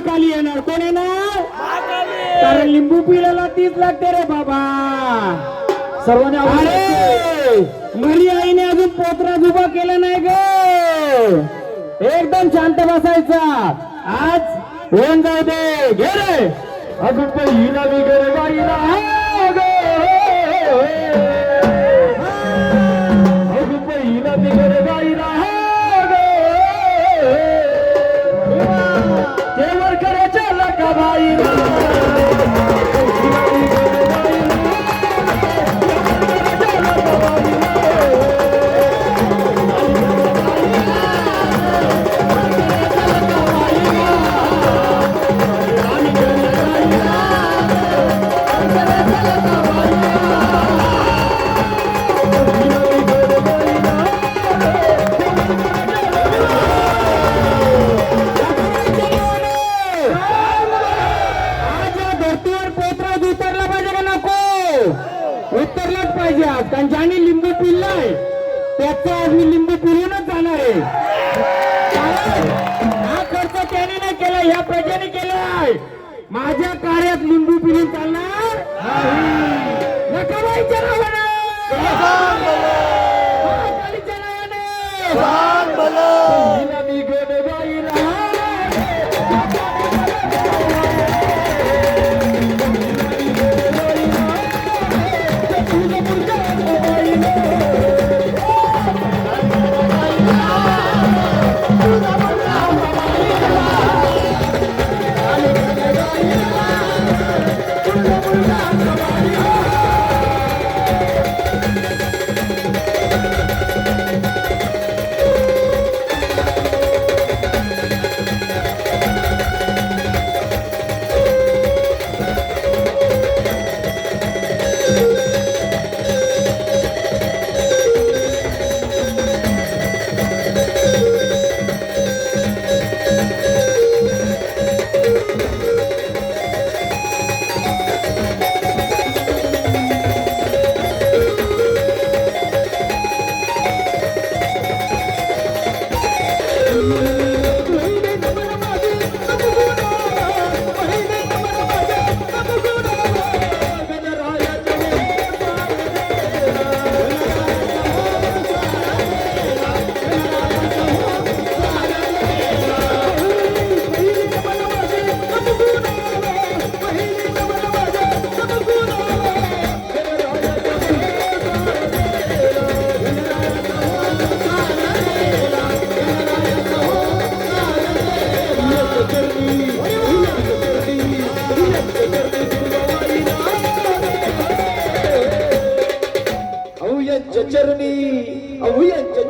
महाकाली येणार. कोण येणार? कारण लिंबू पिल्याला तीच लागते रे बाबा. सर्वांनी अरे मरी आईने अजून पोत्रा उभा केला नाही ग. एकदम शांत बसायचा. आज होऊन जाऊ दे. घे रे. अजून पहिला बिगर बाईला अजून पहिला बिगर बाईला केवळ करायच्या लका बाईला उतरलाच पाहिजे आज. कारण ज्याने लिंबू पिल्लाय त्याचं आज मी लिंबू पिळूनच जाणार आहे. हा खर्च त्याने नाही केला, या प्रजेने केलाय. माझ्या कार्यात लिंबू पिळून चालणार नका बाईच्या नावाने. महाकालीच्या नावाने. पहिला बिगर बाईला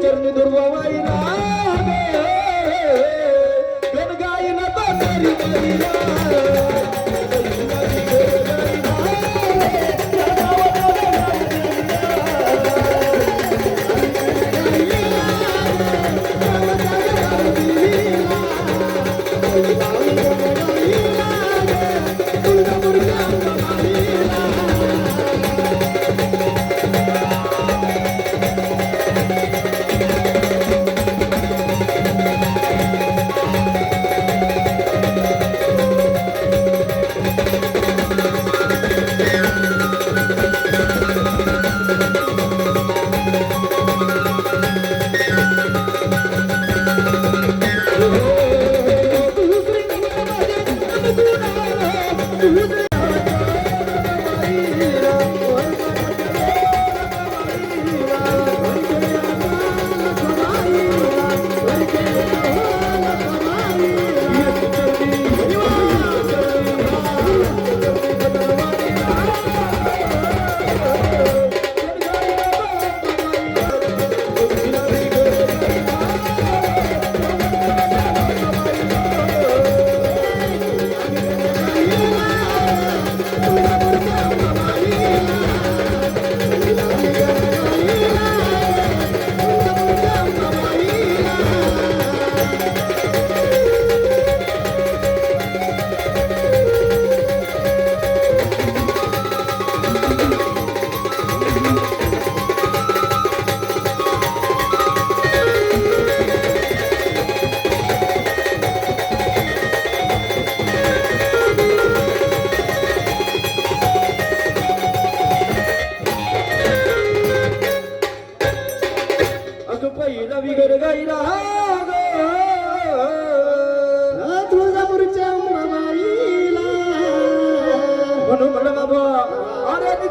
चरणी दुर्वाईला गायना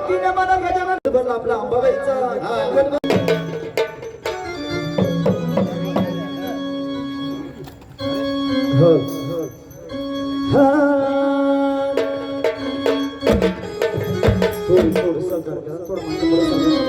किने मला गजानन बनला आपला अंबाबाईचा हो हा थोडं सहकार करा थोडं मागं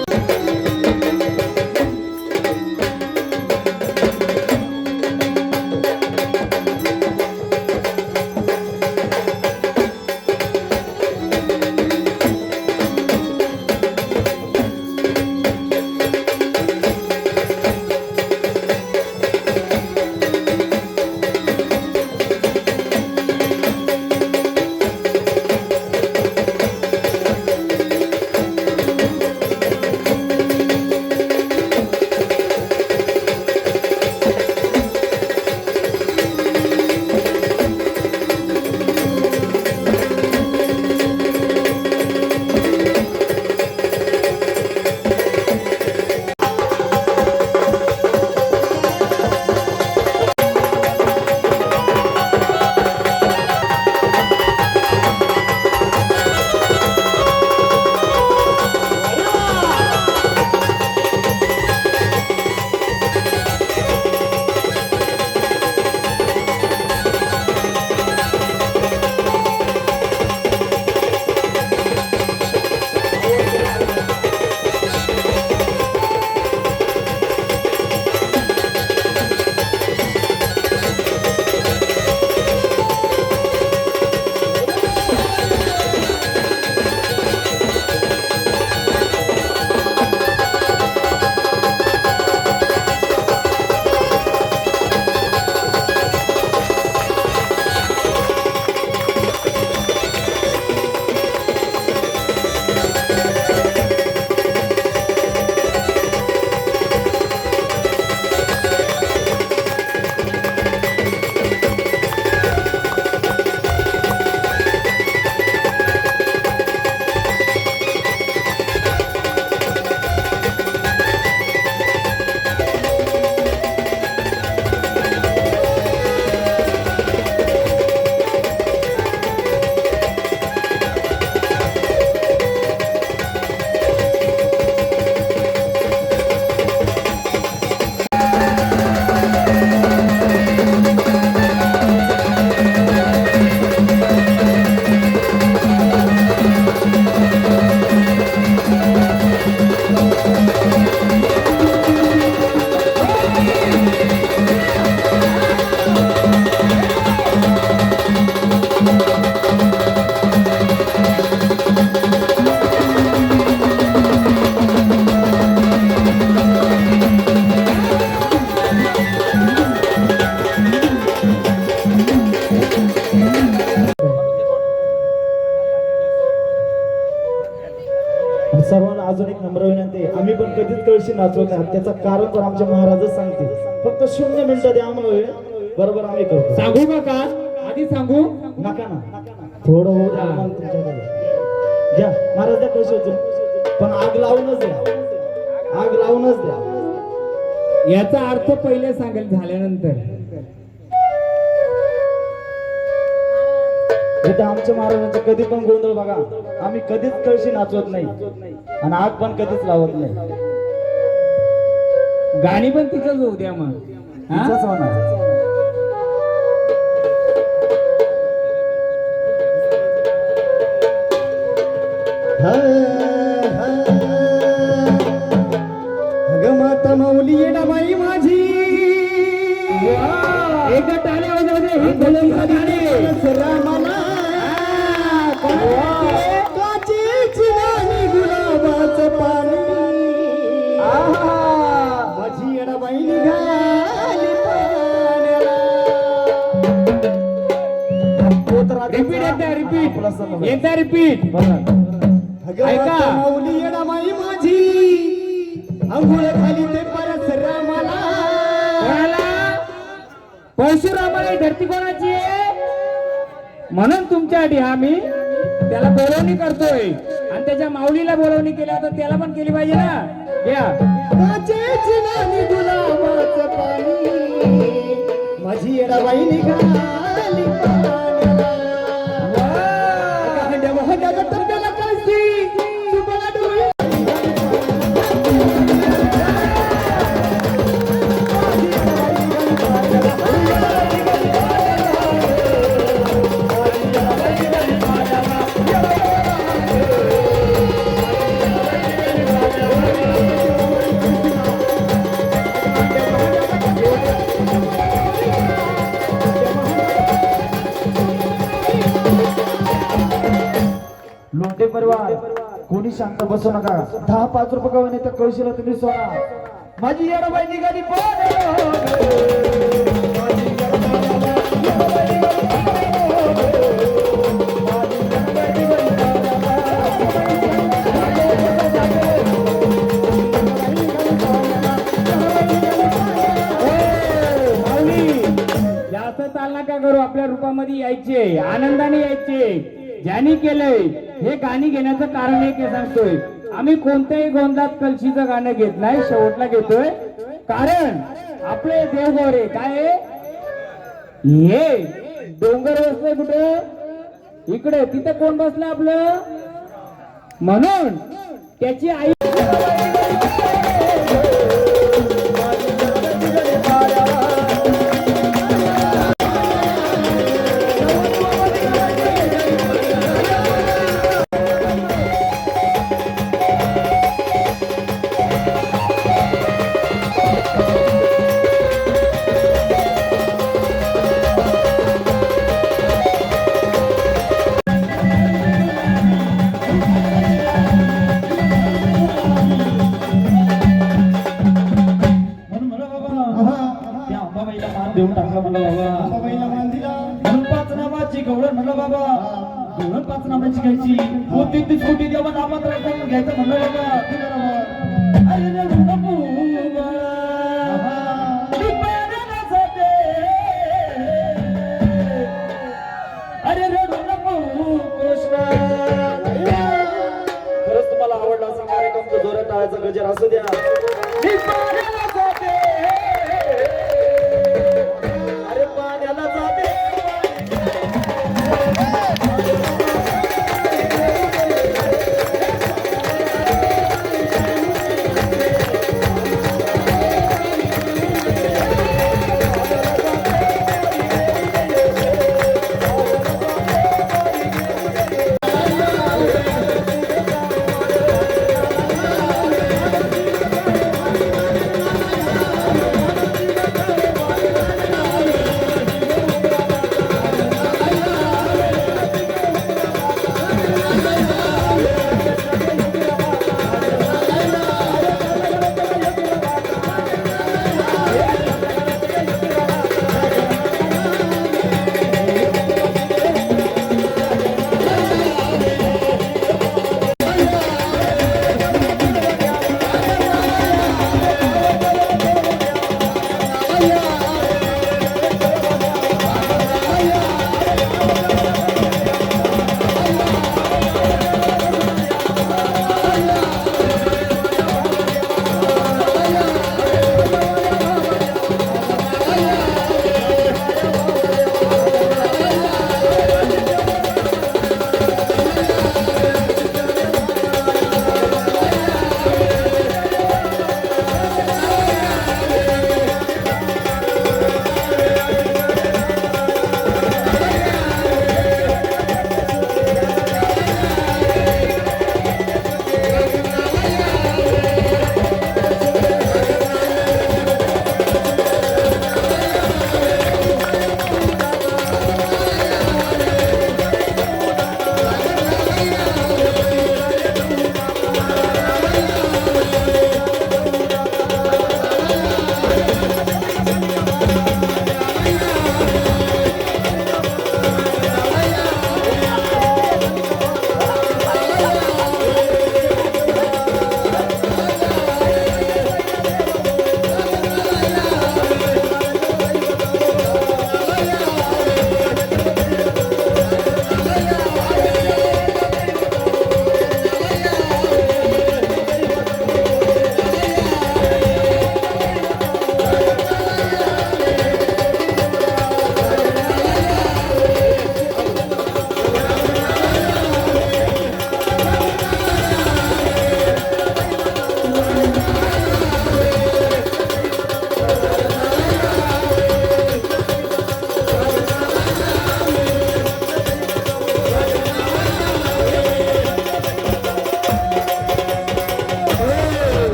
सर्वांना अजून एक नम्र विनंती आहे, आम्ही पण कधीच कळशी नाचवत नाही. त्याचं कारण पण आमचे महाराजच सांगते. फक्त 0 मिनिटं द्या आम्हाला वेळ, बरोबर आम्ही करतो. सांगू का आधी सांगू नका ना, थोडं होऊ द्या आम्हाला तुमच्याकडे. घ्या महाराज द्या कळशी उचलून, पण आग लावूनच द्या, आग लावूनच द्या. याचा अर्थ पहिले सांगेल झाल्यानंतर. इथं आमच्या महाराजांचा कधी पण गोंधळ बघा, आम्ही कधीच कळशी नाचवत नाही आणि आग पण कधीच लावत नाही. गाणी पण तिथंच होऊ द्या मग. हा? तिचंच होणार. अगं माता माऊली येडाबाई माझी एक टाळ्या वाजवते ही भजन गाणे. रामाला काचेची नाणी गुलाबाचं पाणी माझी येडाबाई निघाली पाण्याला. रिपीट एकदा रिपीट. अगं ऐका. माता माऊली येडाबाई माझी अंघोळ खाली ते परत रामाला. परशुरामाला ही धरती कोणाची आहे म्हणून तुमच्यासाठी आम्ही त्याला बोलवणी करतोय आणि त्याच्या माऊलीला बोलवणी केल्या तर त्याला पण केली पाहिजे ना. घ्या. काचेची नाणी गुलाबाचं पाणी माझी येडाबाई निघाली पाण्याला. हंड्या हंड्या टप्प्याला कळशी लोंढे परिवार कोणी शांत बसू नका. 10-5 रुपये गव्हाणे त्या कळशीला तुम्ही सोडा. माझी येडाबाई निघाली जास्त चालना का करू. आपल्या रूपामध्ये यायचे, आनंदाने यायचे. ज्यांनी केलंय हे गाणी घेण्याचं कारण एक हे सांगतोय. आम्ही कोणत्याही गोंधात कलशीचं गाणं घेत नाही, शेवटला घेतोय. कारण आपले देवगौरे काय आहे? हे डोंगर बसलंय कुठं? इकडे. तिथं कोण बसलं आपलं? म्हणून त्याची आई देऊन टाकला म्हणलं बाबा. बाबाईला मान दिला. म्हणून 5 नामाची गवळण म्हणलं बाबा. गवळण 5 नामाची घ्यायची. 33 कोटी देवा नामात राखून घ्यायचं म्हणलं बाबा. अरे रे नको अरे रडू नको कृष्ण. खरंच तुम्हाला आवडला असा कार्यक्रम तो जोरात टाळायचा गजर असू द्या. अरे पाण्याला जाते.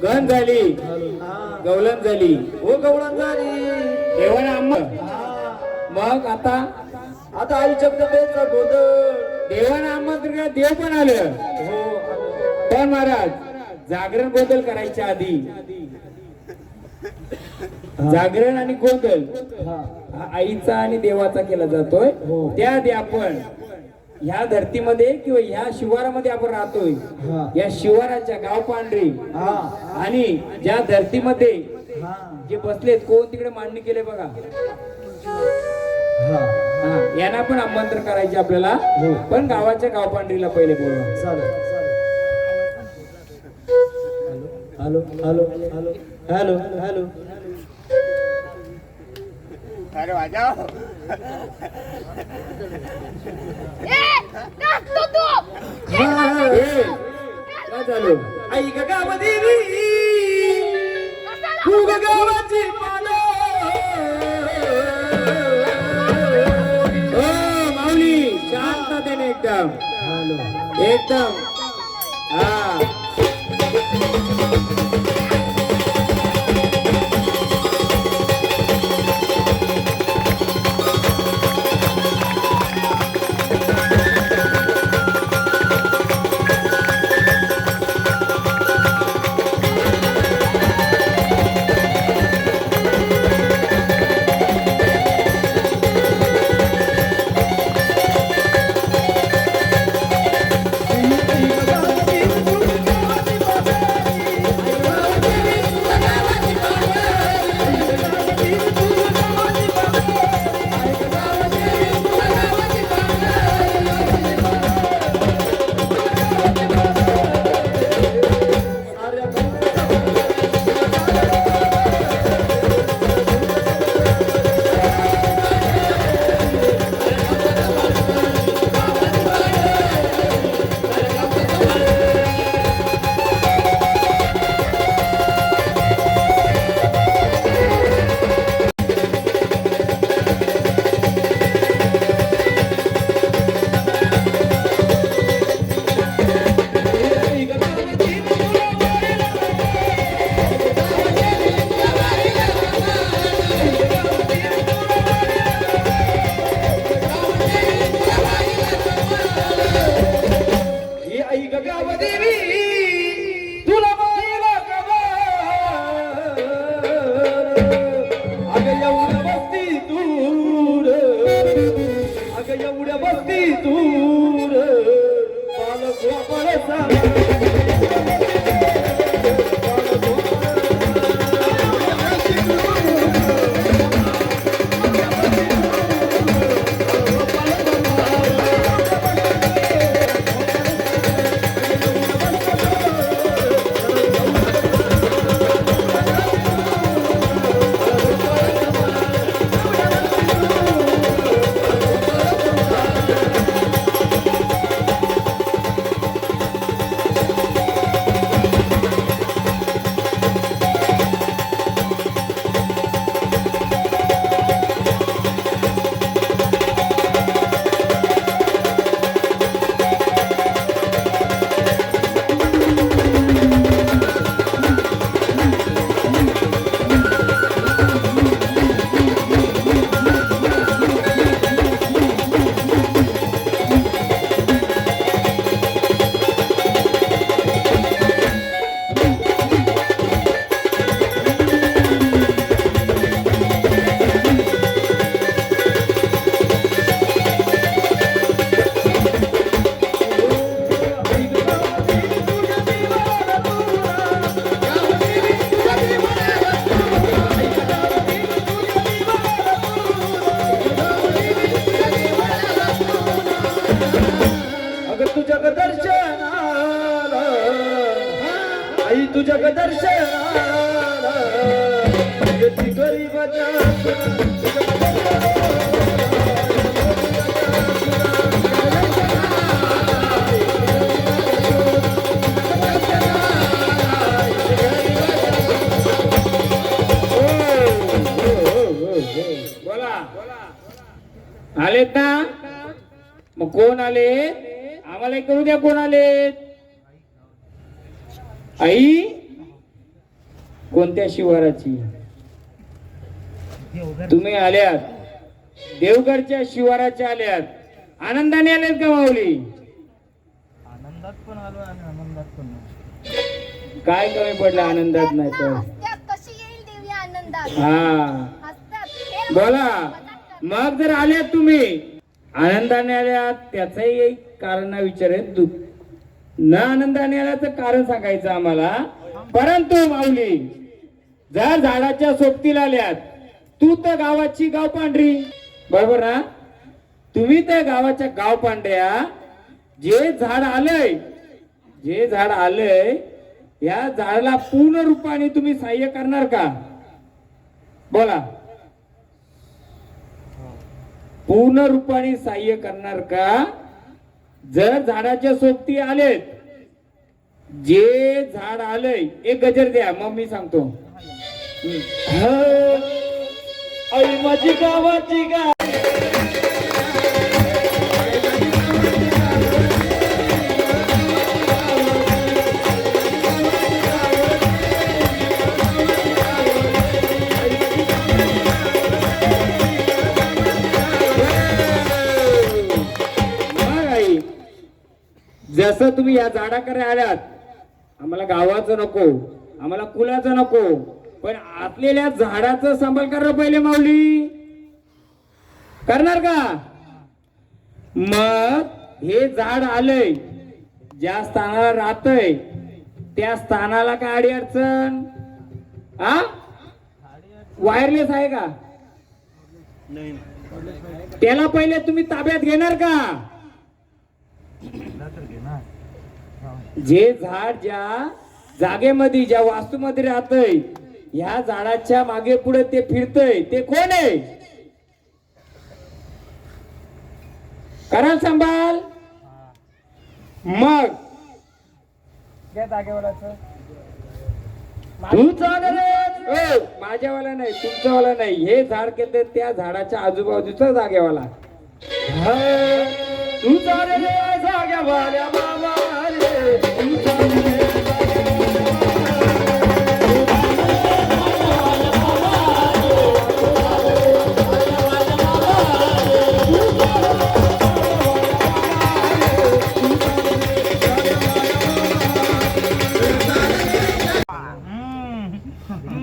गण झाली, गवलन झाली, हो गवळण झाली. जेवण आंब. मग आता आता आई जगदंबेचा गोंधळ. देवानं आमंत्रण केलं, देव पण आलं. हो आलो. पण महाराज जागरण गोंधळ करायच्या आधी जागरण आणि गोंधळ हा हा आईचा आणि देवाचा केला जातोय. हो. त्याआधी आपण ह्या धरतीमध्ये किंवा ह्या शिवारामध्ये आपण राहतोय. हा. या शिवाराच्या गाव पांढरी हा आणि ज्या धरतीमध्ये हा जे बसलेत कोण तिकडे मांडणी केले बघा. हा हा, यांना पण आमंत्रण करायचे आपल्याला. हो. पण गावाच्या गाव पांढरीला पहिले बोलवा. चालेल hello hello hello hello hello अरे वाजा ए, काय झालं? आई ग गावदेवी तू ग गावाची माला. ओ माऊली शांततेने एकदम एकदम हा. तुझ्या दर्शनाला येती गरीबाच्या बोला आलेत ना? मग कोण आले? आम्हाला करू द्या. कोण आलेत? आई कोणत्या शिवाराची? तुम्ही आल्यात देवगडच्या शिवाराच्या आल्यात. आनंदाने आलेत का माऊली? आनंदात पण आलो आणि आनंदात पण काय कमी पडलं आनंदात नाही तर? हसत्यात कशी येईल देवी आनंदात? हा हसत्यात हे बोला. मग जर आल्यात तुम्ही आनंदाने आल्यात त्याचंही एक कारण विचारेल. तू न आनंदाने आल्याचं कारण सांगायचं आम्हाला. परंतु माऊली जर झाडाच्या सोबतीला आल्यात, तू तर गावाची गाव पांढरी, बरोबर ना? तुम्ही त्या गावाच्या गाव पांढऱ्या. जे झाड आलंय या झाडाला पूर्ण रूपाने तुम्ही सहाय्य करणार का? बोला. पूर्ण रूपाने सहाय्य करणार का? जर झाडाच्या सोबती आलेत, जे झाड आलंय एक गजर द्या मग मी सांगतो. आई माझी गावाची गा जसं तुम्ही या झाडाकडे आल्यात, आम्हाला गावाचं नको, आम्हाला कुलाचं नको, पण आतलेल्या झाडाचं सांभाळ करा पहिले माऊली. करणार का? मग हे झाड आलंय, ज्या स्थानाला राहतय त्या स्थानाला काय अडी अडचण? वायरलेस आहे का? त्याला पहिले तुम्ही ताब्यात घेणार का? जे झाड ज्या जागेमध्ये ज्या वास्तूमध्ये राहतय, ह्या झाडाच्या मागे पुढे ते फिरतय, ते कोण आहे? कराल सांभाळ. मग माझ्यावाला नाही, तुमच्यावाला नाही, हे झाड केलं त्या झाडाच्या आजूबाजूचा जागेवाला. तू चाले रे जाग्या वाल्या बाबा रे, तू चाले रे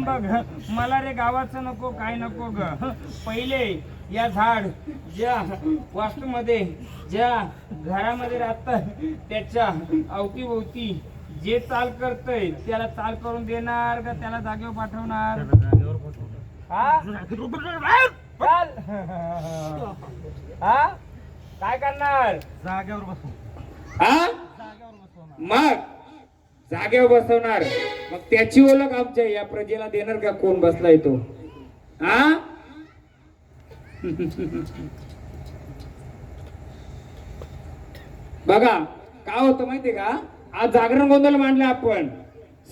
बघ, मला रे गावाचं नको, काय नको ग. पहिले या झाड ज्या वास्तूमध्ये ज्या घरामध्ये राहत त्याच्या अवतीभोवती जे चाल करतय त्याला चाल करून देणार का त्याला जागेवर पाठवणार? चाल. काय करणार? जागेवर बसू. मग जागेवर बसवणार. मग त्याची ओळख आमच्या या प्रजेला देणार का कोण बसलाय तो? बघा काय होतं माहितीये का? आज जागरण गोंधळ मांडला आपण.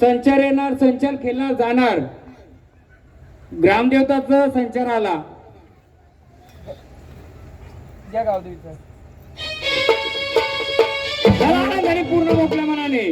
संचार येणार, संचार खेळणार, जाणार. ग्रामदेवताचा संचार आला. आनंदाने पूर्ण मोकळ्या मनाने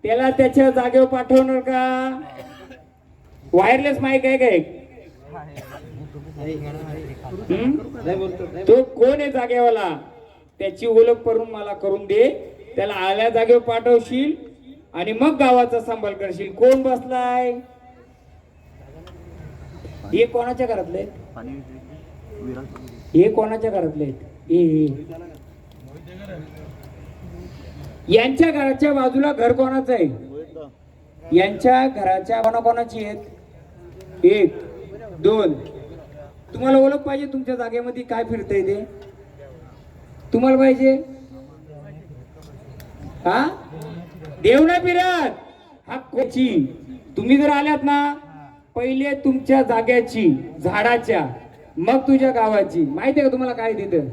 त्याला त्याच्या जागेवर पाठवणार का? वायरलेस माईक आहे काय? तो कोण आहे जागेवाला? त्याची ओळख करून मला करून दे. त्याला आल्या जागेवर पाठवशील आणि मग गावाचा सांभाळ करशील. कोण बसलाय? हे कोणाच्या घरातले? हे कोणाच्या घरातले? यांच्या घराच्या बाजूला घर कोणाचं आहे? यांच्या घराच्या कोणाकोणाची आहेत? 1 2. तुम्हाला ओळख पाहिजे तुमच्या जागेमध्ये काय फिरतंय ते? तुम्हाला पाहिजे? देव नाही फिरत. हक्काची. तुम्ही जर आल्यात ना, पहिले तुमच्या जाग्याची, झाडाच्या, मग तुझ्या गावाची. माहितीये का तुम्हाला काय तिथं?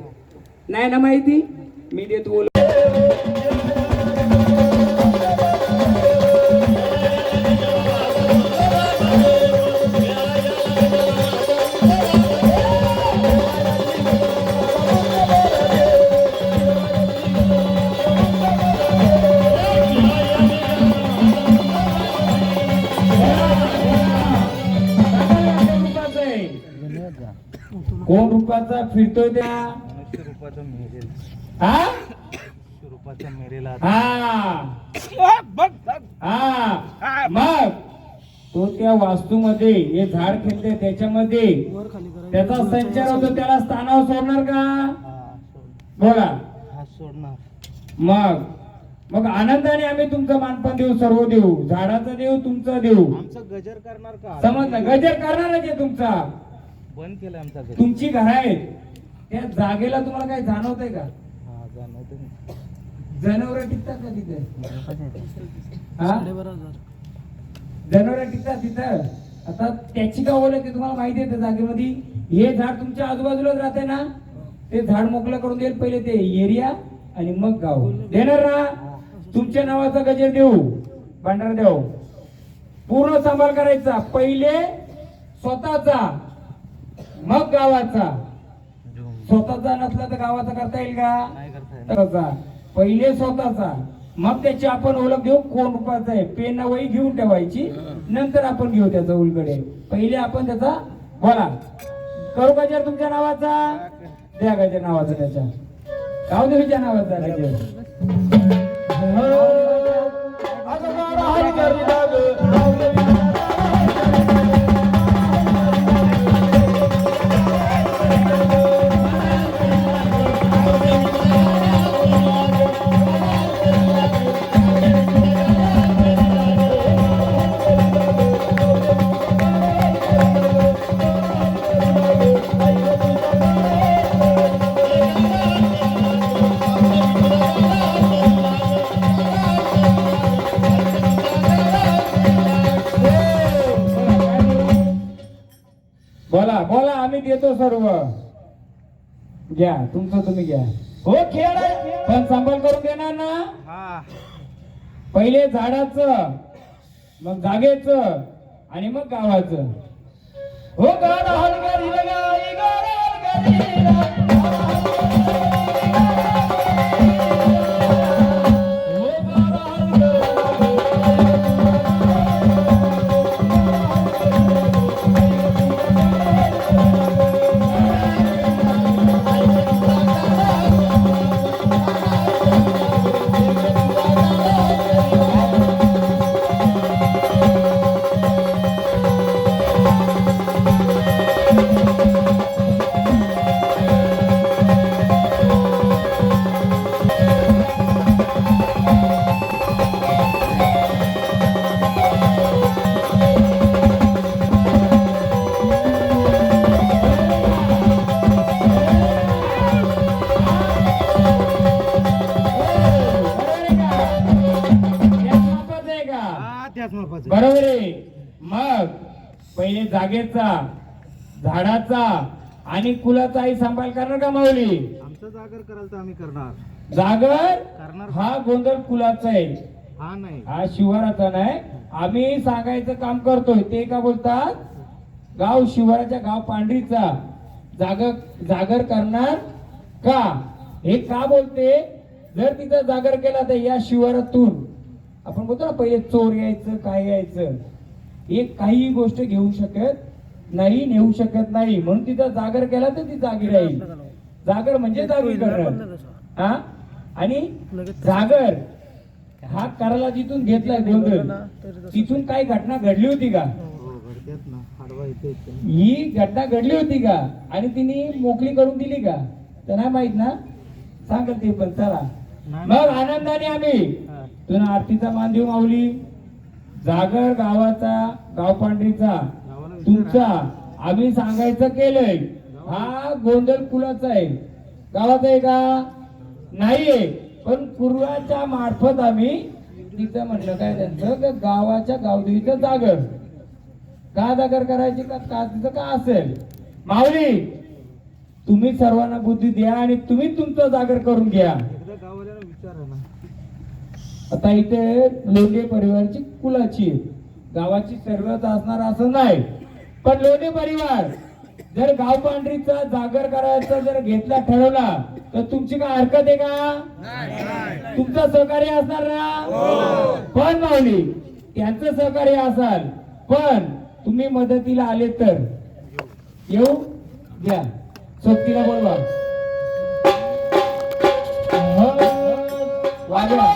नाही ना माहिती, मी देतो बोल. कोण रूपाचा फिरतोय त्या हा मग तो त्या वास्तूमध्ये हे झाड खेळते त्याच्यामध्ये त्याचा संचार होतो, त्याला स्थानावर सोडणार का? बोला. मग मग आनंदाने आम्ही तुमचं मानपान देऊ, सर्व देऊ, झाडाचं देऊ, तुमचं देऊ. गजर करणार का? समजलं? गजर करणारच आहे तुमचा. बंद केलं आमचा गजर. तुमची घर आहेत त्या जागेला तुम्हाला काही जाणवत आहे का? जनावर टिकतात का तिथे? जनावर टिकतात तिथं. आता त्याची का ओळख आहे तुम्हाला माहिती आहे? त्या जागेमध्ये हे झाड तुमच्या आजूबाजूलाच राहते ना, ते झाड मोकळं करून देईल पहिले ते एरिया आणि मग गाव देणार ना. तुमच्या नावाचा गजर देऊ, भांडार देऊ, पूर्ण सांभाळ करायचा. पहिले स्वतःचा मग गावाचा. स्वतःचा नसला तर गावाचा करता येईल का? पहिले स्वतःचा मग त्याची आपण ओळख घेऊ कोण रूपाचा आहे. पेन वही घेऊन ठेवायची, नंतर आपण घेऊ त्याचा उलगडे. पहिले आपण त्याचा बोला. करू गजर तुमच्या नावाचा? द्या गजर नावाचा त्याच्या. गावदेवीच्या नावाचा गजर. बोला बोला, आम्ही देतो सर्व. घ्या तुमचं तुम्ही घ्या. हो खेळ पण सांभाळ करून देणार ना. पहिले झाडाचं मग जागेचं आणि मग गावाचं. हो गाडा हलगरी लगाई बरोबर आहे. मग पहिले जागेचा, झाडाचा आणि कुलाचाही सांभाळ करणार का माऊली? आमचं जागर कराल तर आम्ही करणार. जागर करणार. हा गोंधळ कुलाचा आहे, हा नाही, हा शिवाराचा नाही. आम्ही सांगायचं काम करतोय. ते का बोलतात? गाव शिवाराच्या गाव पांढरीचा जागर करणार का? हे का बोलते? जर तिथं जागर केला तर या शिवारातून आपण बोलतो ना पहिले चोर यायचं, काय यायचं, एक काही गोष्ट घेऊ शकत नाही, नेऊ शकत नाही. म्हणून तिथं जागर केला तर ती जागी राहील. जागर म्हणजे जागी करणं. हा आणि जागर हा करायला जिथून घेतलाय गोंधळ, तिथून काही घटना घडली होती का? ही घटना घडली होती का? आणि तिने मोकळी करून दिली का? तर नाही माहित ना, सांगत ते पण. चला मग आनंदाने आम्ही तुला आरतीचा मान देऊ माऊली. जागर गावाचा, गाव पांढरीचा तुमचा आम्ही सांगायचं केलंय. हा गोंधळ कुलाचा आहे, गावाचा आहे का? नाहीये. पण पूर्वाच्या मार्फत आम्ही तिथं म्हटलं काय त्यांचं गावाच्या गावदेवीचं जागर का जागर करायची का तिथं का असेल माऊली? तुम्ही सर्वांना बुद्धी द्या आणि तुम्ही तुमचा जागर करून घ्या. आता इथे लोंढे परिवारची कुलाची आहे. गावाची सर्वच असणार असं नाही, पण लोंढे परिवार जर गाव पांढरीचा जागर करायचा जर घेतला ठरवला तर तुमची काय हरकत आहे का? तुमचं सहकार्य असणार ना? पण माऊली त्यांचं सहकार्य असाल, पण तुम्ही मदतीला आले तर येऊ द्या. सोबतीला बोलवा. वाजवा.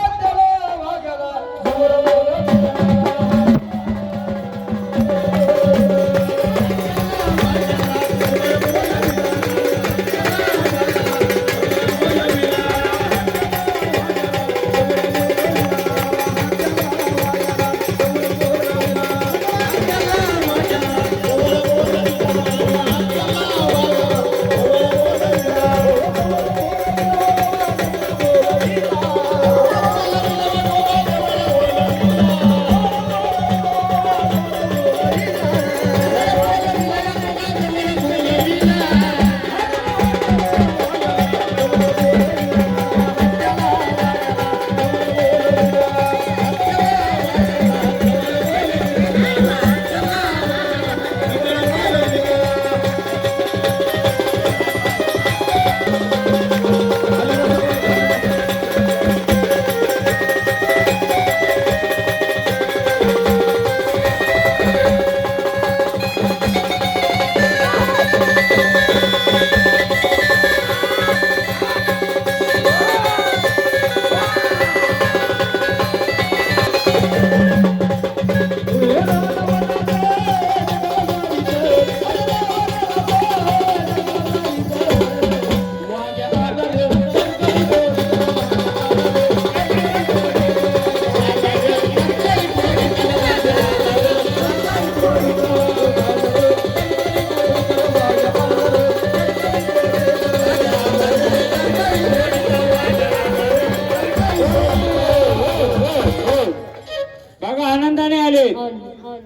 बघा आनंदाने आले.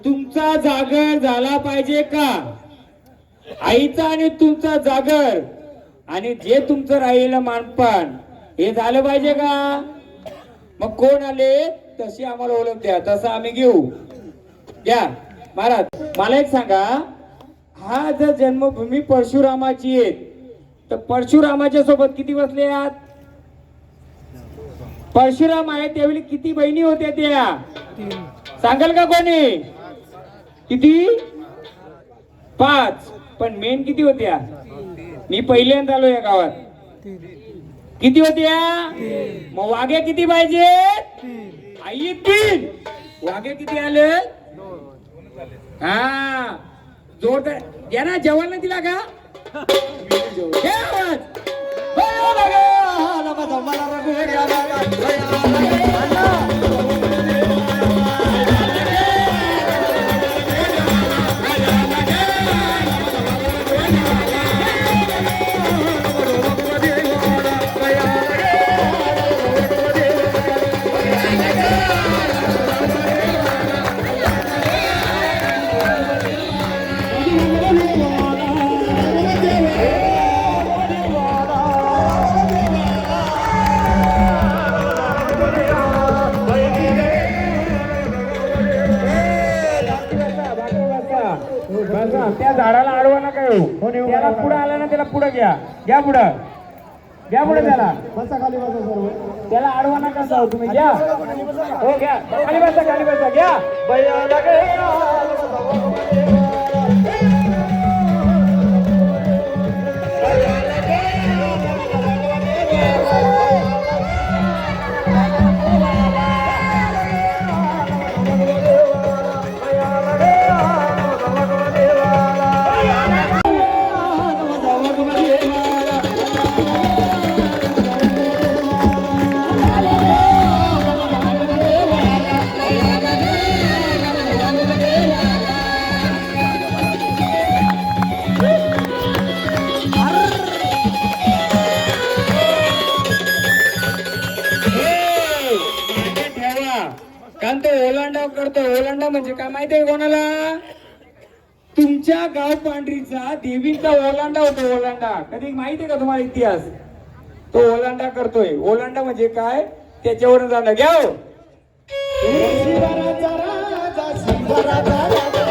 तुमचा जागर झाला पाहिजे का? आईचा आणि तुमचा जागर आणि जे तुमचं राहिलेलं मानपान हे झालं पाहिजे का? मग कोण आले तशी आम्हाला ओळख द्या, तसं आम्ही घेऊ. घ्या महाराज. मला एक सांगा, हा जर जन्मभूमी परशुरामाची आहे तर परशुरामाच्या सोबत किती बसले आहात? परशुराम आहे त्यावेळी किती बहिणी होत्या त्या सांगाल का कोणी? किती? 5. पण मेन किती होत्या? मी पहिल्यांदा आलो या गावात. किती होत्या? मग वाघ्या किती पाहिजे? आई 3. वाघ्या किती आले? हा जोरदार या ना. जेवण नाही दिला का? त्या झाडाला आडवा नका येऊ. त्याला पुढे आला ना त्याला पुढे घ्या. घ्या पुढं. घ्या पुढे त्याला. बसा खाली बसा सर्व. त्याला आडवा नका जाऊ तुम्ही. घ्या. हो घ्या. खाली बसा. खाली बसा. घ्या. कारण तो ओलांडा करतो. ओलांडा म्हणजे काय माहितीये कोणाला? तुमच्या गाव पांढरीचा देवीचा ओलांडा होतो. ओलांडा कधी माहिती आहे का तुम्हाला इतिहास? तो ओलांडा करतोय. ओलांडा म्हणजे काय? त्याच्यावर जाणं घ्या हो. शिवराजा राजा शिवराजा राजा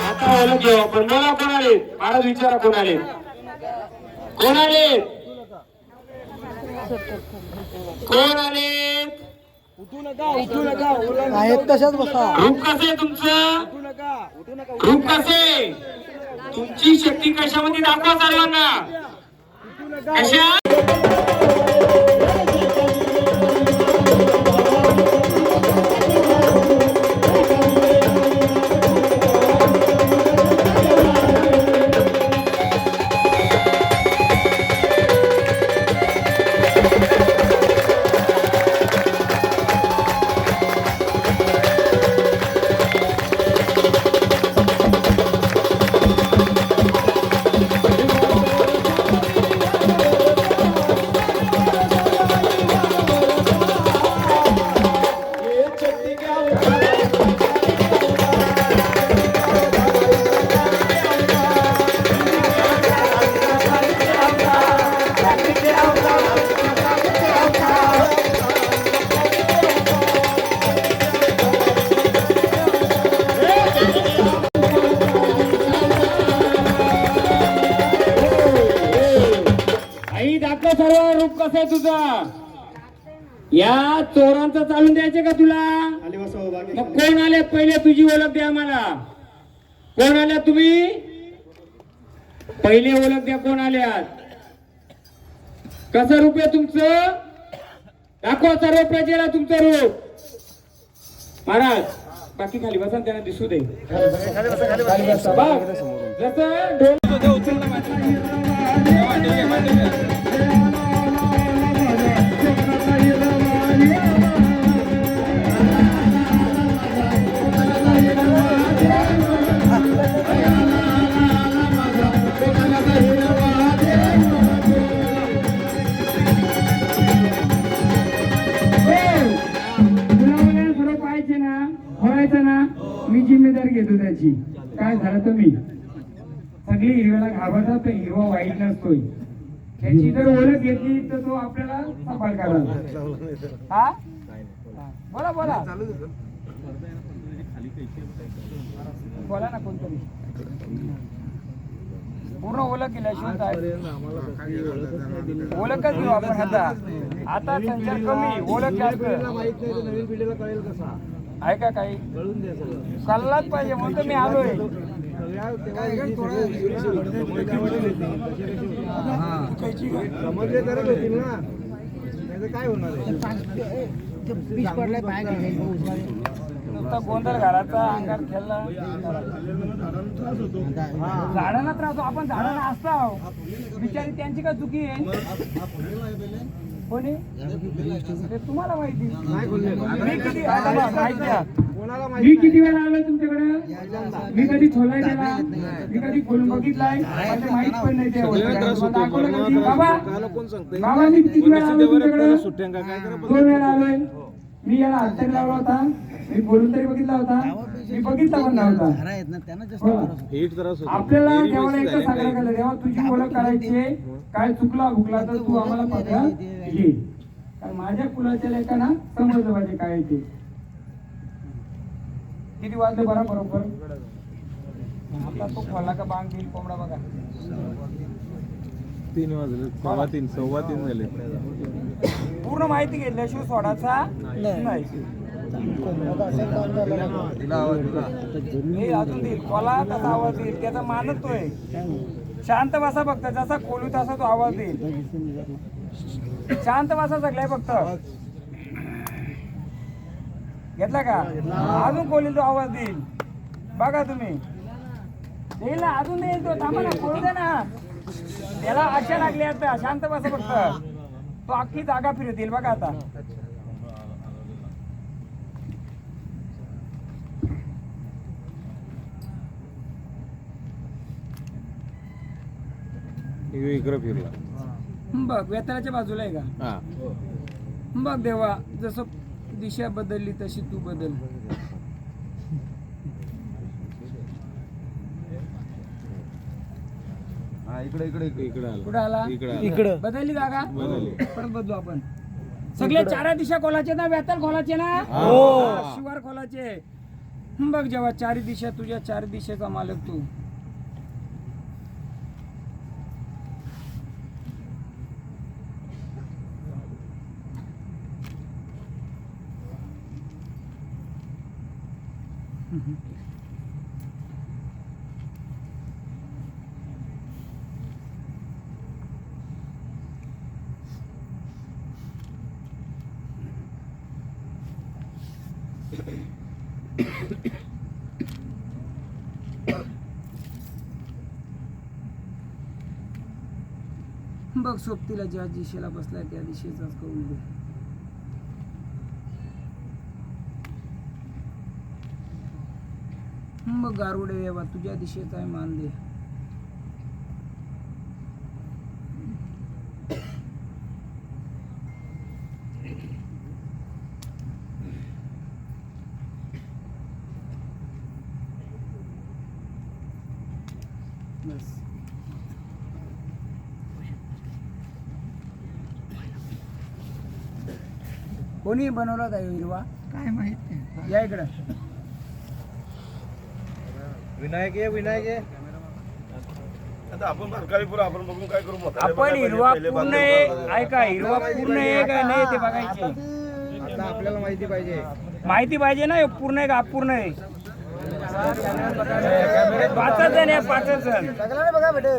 आता ओळख घेऊ आपण. मला कोण आले? मला विचारा कोण आले? कोण आले? कोण आले? आहेत तशाच बसा. रूप कसं आहे तुमचं? रूप कसे? तुमची शक्ती कशामध्ये दाखवा सर्वांना. कशा? आई दाखव सर्व रूप कसं आहे तुझं. या चोरांचं चालून द्यायचे का तुला? मग कोण आले पहिले? तुझी ओळख द्या मला. कोण आल्या तुम्ही? पहिले ओळख द्या. कोण आल्यात? कसं रूप आहे तुमचं? दाखवा सर्व प्रजेला तुमचं रूप. महाराज बाकी खाली बसा, त्यांना दिसू दे. बघ, जसं ढोल पाहिजे ना, व्हायचं ना, मी जिम्मेदारी घेतो त्याची. काय झालं तुम्ही सगळी हिरव्याला घाबरतात, तर हिरवा वाईट नसतोय. त्याची जर ओळख घेतली तर तो आपल्याला सांभाळ करायला. हा बोला बोला बोला ना. कोणतरी पूर्ण ओळख केल्याशिवाय ओळखच घेऊ आपण. आता संचार कमी, ओळख जास्त आहे का? काही कळलाच पाहिजे म्हणून मी आलोय. समजले तरच होतील ना, काय होणार आहे? नुसता गोंधळ घालायचा, अंगात खेळला. झाडांना त्रास हो. आपण झाडांना असतो बिचारी, त्यांची काय चुकी आहे? कोणी? ते तुम्हाला माहिती. मी किती वेळा आलोय तुमच्याकडे? मी कधी खोलाय गेला? मी कधी खोलून बघितलाय? मला माहित पण नाही. ते दाखवलं कधी? बाबा बाबा मी किती वेळा आलोय तुमच्याकडे? 2 वेळा आलोय. मी याला हात तरी लावला होता, मी बोलून तरी बघितला होता, मी बघितला पण नव्हता. आपल्याला देवाला एकच सांगायला गेलं, देवा तुझी ओळख करायची. काय चुकला भुकला तर तू आम्हाला पत्र घे. कारण माझ्या कुलाच्या लेकांना समजलं पाहिजे काय ते. किती वाजले बरा बरोबर? आता तो खोला का बांग देईल कोंबडा बघा. 3 वाजले, 3:15 झाले. पूर्ण माहिती घेतल्याशिवाय सोडायचा नाही. अजून देईल कोला तसा आवाज देईल, त्याचा मानच तो आहे. शांत बसा फक्त, जसा खोलू तसा तो आवाज देईल. शांत बसा सगळ्या फक्त. घेतला का? अजून खोलील तो आवाज देईल. बघा तुम्ही, देईल ना, अजून देईल तो. थांबा ना, खोलू दे ना. त्याला आशा लागली आता. शांत बसा फक्त. तो अख्खी जागा फिरतील बघा आता. इकडं फिरला. बघ वेताळाच्या बाजूला आहे का? हा. बघ देवा, जसं दिशा बदलली तशी तू बदल. इकडे आला. कुठं आला? इकडं बदलली जागा. बदलली. परत बदलू आपण. सगळे चारा दिशा खोलाचे ना, वेताळ खोलाचे ना, हो. शिवार खोलाचे. बघ जेव्हा चारी दिशा तुझ्या चार दिशेचा मालक तू. बघ सोबतीला ज्या दिशेला बसलाय त्या दिशेचाच कौल दे. मग गारुडे देवा तुझ्या दिशेचा आहे मान दे. बस. कोणी बनवला होता ह्यो हिरवा? काय माहित. या इकडं. विनायक आहे. आता आपण बारकाईपुरा आपण बघून काय करू मग? आपण हिरवा पूर्ण आहे, ऐका हिरवा पूर्ण आहे का नाही ते बघायचे. आता आपल्याला माहिती पाहिजे. माहिती पाहिजे ना, ह्यो पूर्ण आहे का अपूर्ण आहे. 5 जण आहे, 5 जण.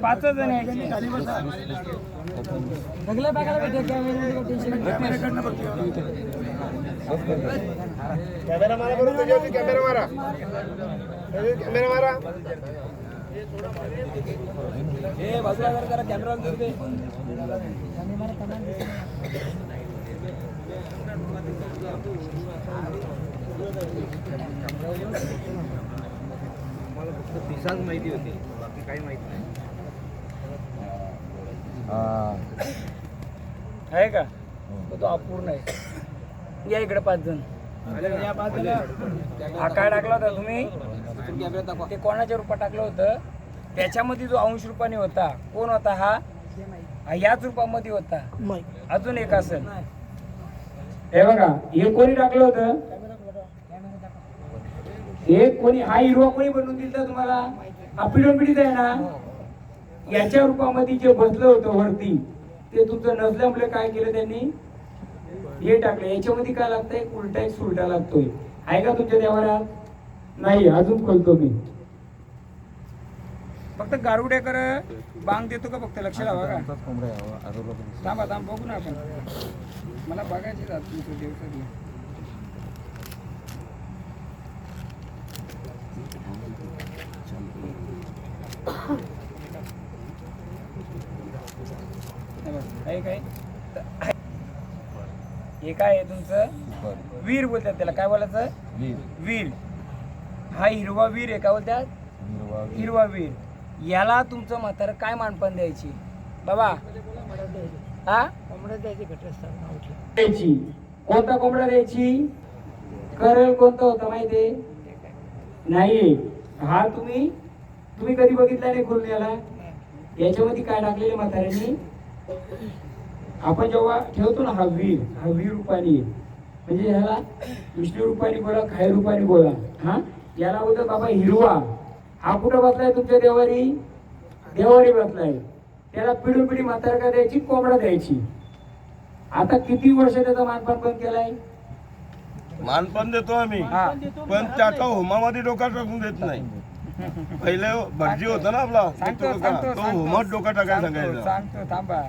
5 जण आहे. कॅमेरा मारा बरोबर त्याच्यावरती कॅमेरा मारा. कॅमेरा मारा. बाजूला जरा कॅमेरा दे. मला फक्त दिसाच माहिती होती, बाकी काही माहिती नाही. आहे का तो अपूर्ण आहे. या इकडे 5 जण. हा काय टाकला होता तुम्ही? ते कोणाच्या रूपात टाकलं होतं? त्याच्यामध्ये जो अंश रूपाने होता कोण होता? हा याच रूपामध्ये होता. अजून एक असेल. हे बघा हे कोणी टाकलं होतं? हे कोणी? हा हिरवा कोणी बनवून दिला तुम्हाला? हा पिढोपिढीच आहे ना. याच्या रूपामध्ये जे बसलं होतं वरती ते तुमचं नसल्यामुळे काय केलं त्यांनी? हे टाकलं. याच्यामध्ये काय लागतंय? उलटा एक सुलटा लागतोय. आहे का तुमच्या देवारात? नाही. अजून खोलतो मी. फक्त गारुडेकर बांग देतो का फक्त लक्ष लावा का? थांबा बघू ना आपण. मला बघायची जात तुमचं देव सगळं. आहे काय? हे काय आहे तुमचं? वीर बोलतात त्याला. काय बोलायचं? वीर. हा हिरवा वीर आहे. काय बोलतात? हिरवा वीर. याला तुमचं म्हातारं काय मानपण द्यायची बाबा? हा द्यायची. कोणता कोंबडा द्यायची? करल कोणता होता माहितीये? नाही. हा तुम्ही कधी बघितला नाही खोलून याला? याच्यामध्ये काय टाकलेले म्हाताऱ्यांनी? आपण जेव्हा ठेवतो ना हा वीर रूपाने, म्हणजे ह्याला विष्णू रूपाने बोला, खाय रूपाने बोला. हा याला बोलतात बाबा हिरवा. हा कुठं बसलाय तुमच्या देवारी बसलाय. त्याला पिढी म्हातारा का द्यायची? कोंबडा द्यायची. आता किती वर्ष त्याचा मानपान बंद केलाय? मानपण देतो आम्ही, पण त्याचा होमामध्ये डोका टाकून देत नाही. पहिले भटजी होता ना आपला, तो होमात डोका टाकायला सांगायचा. सांगतो थांबा.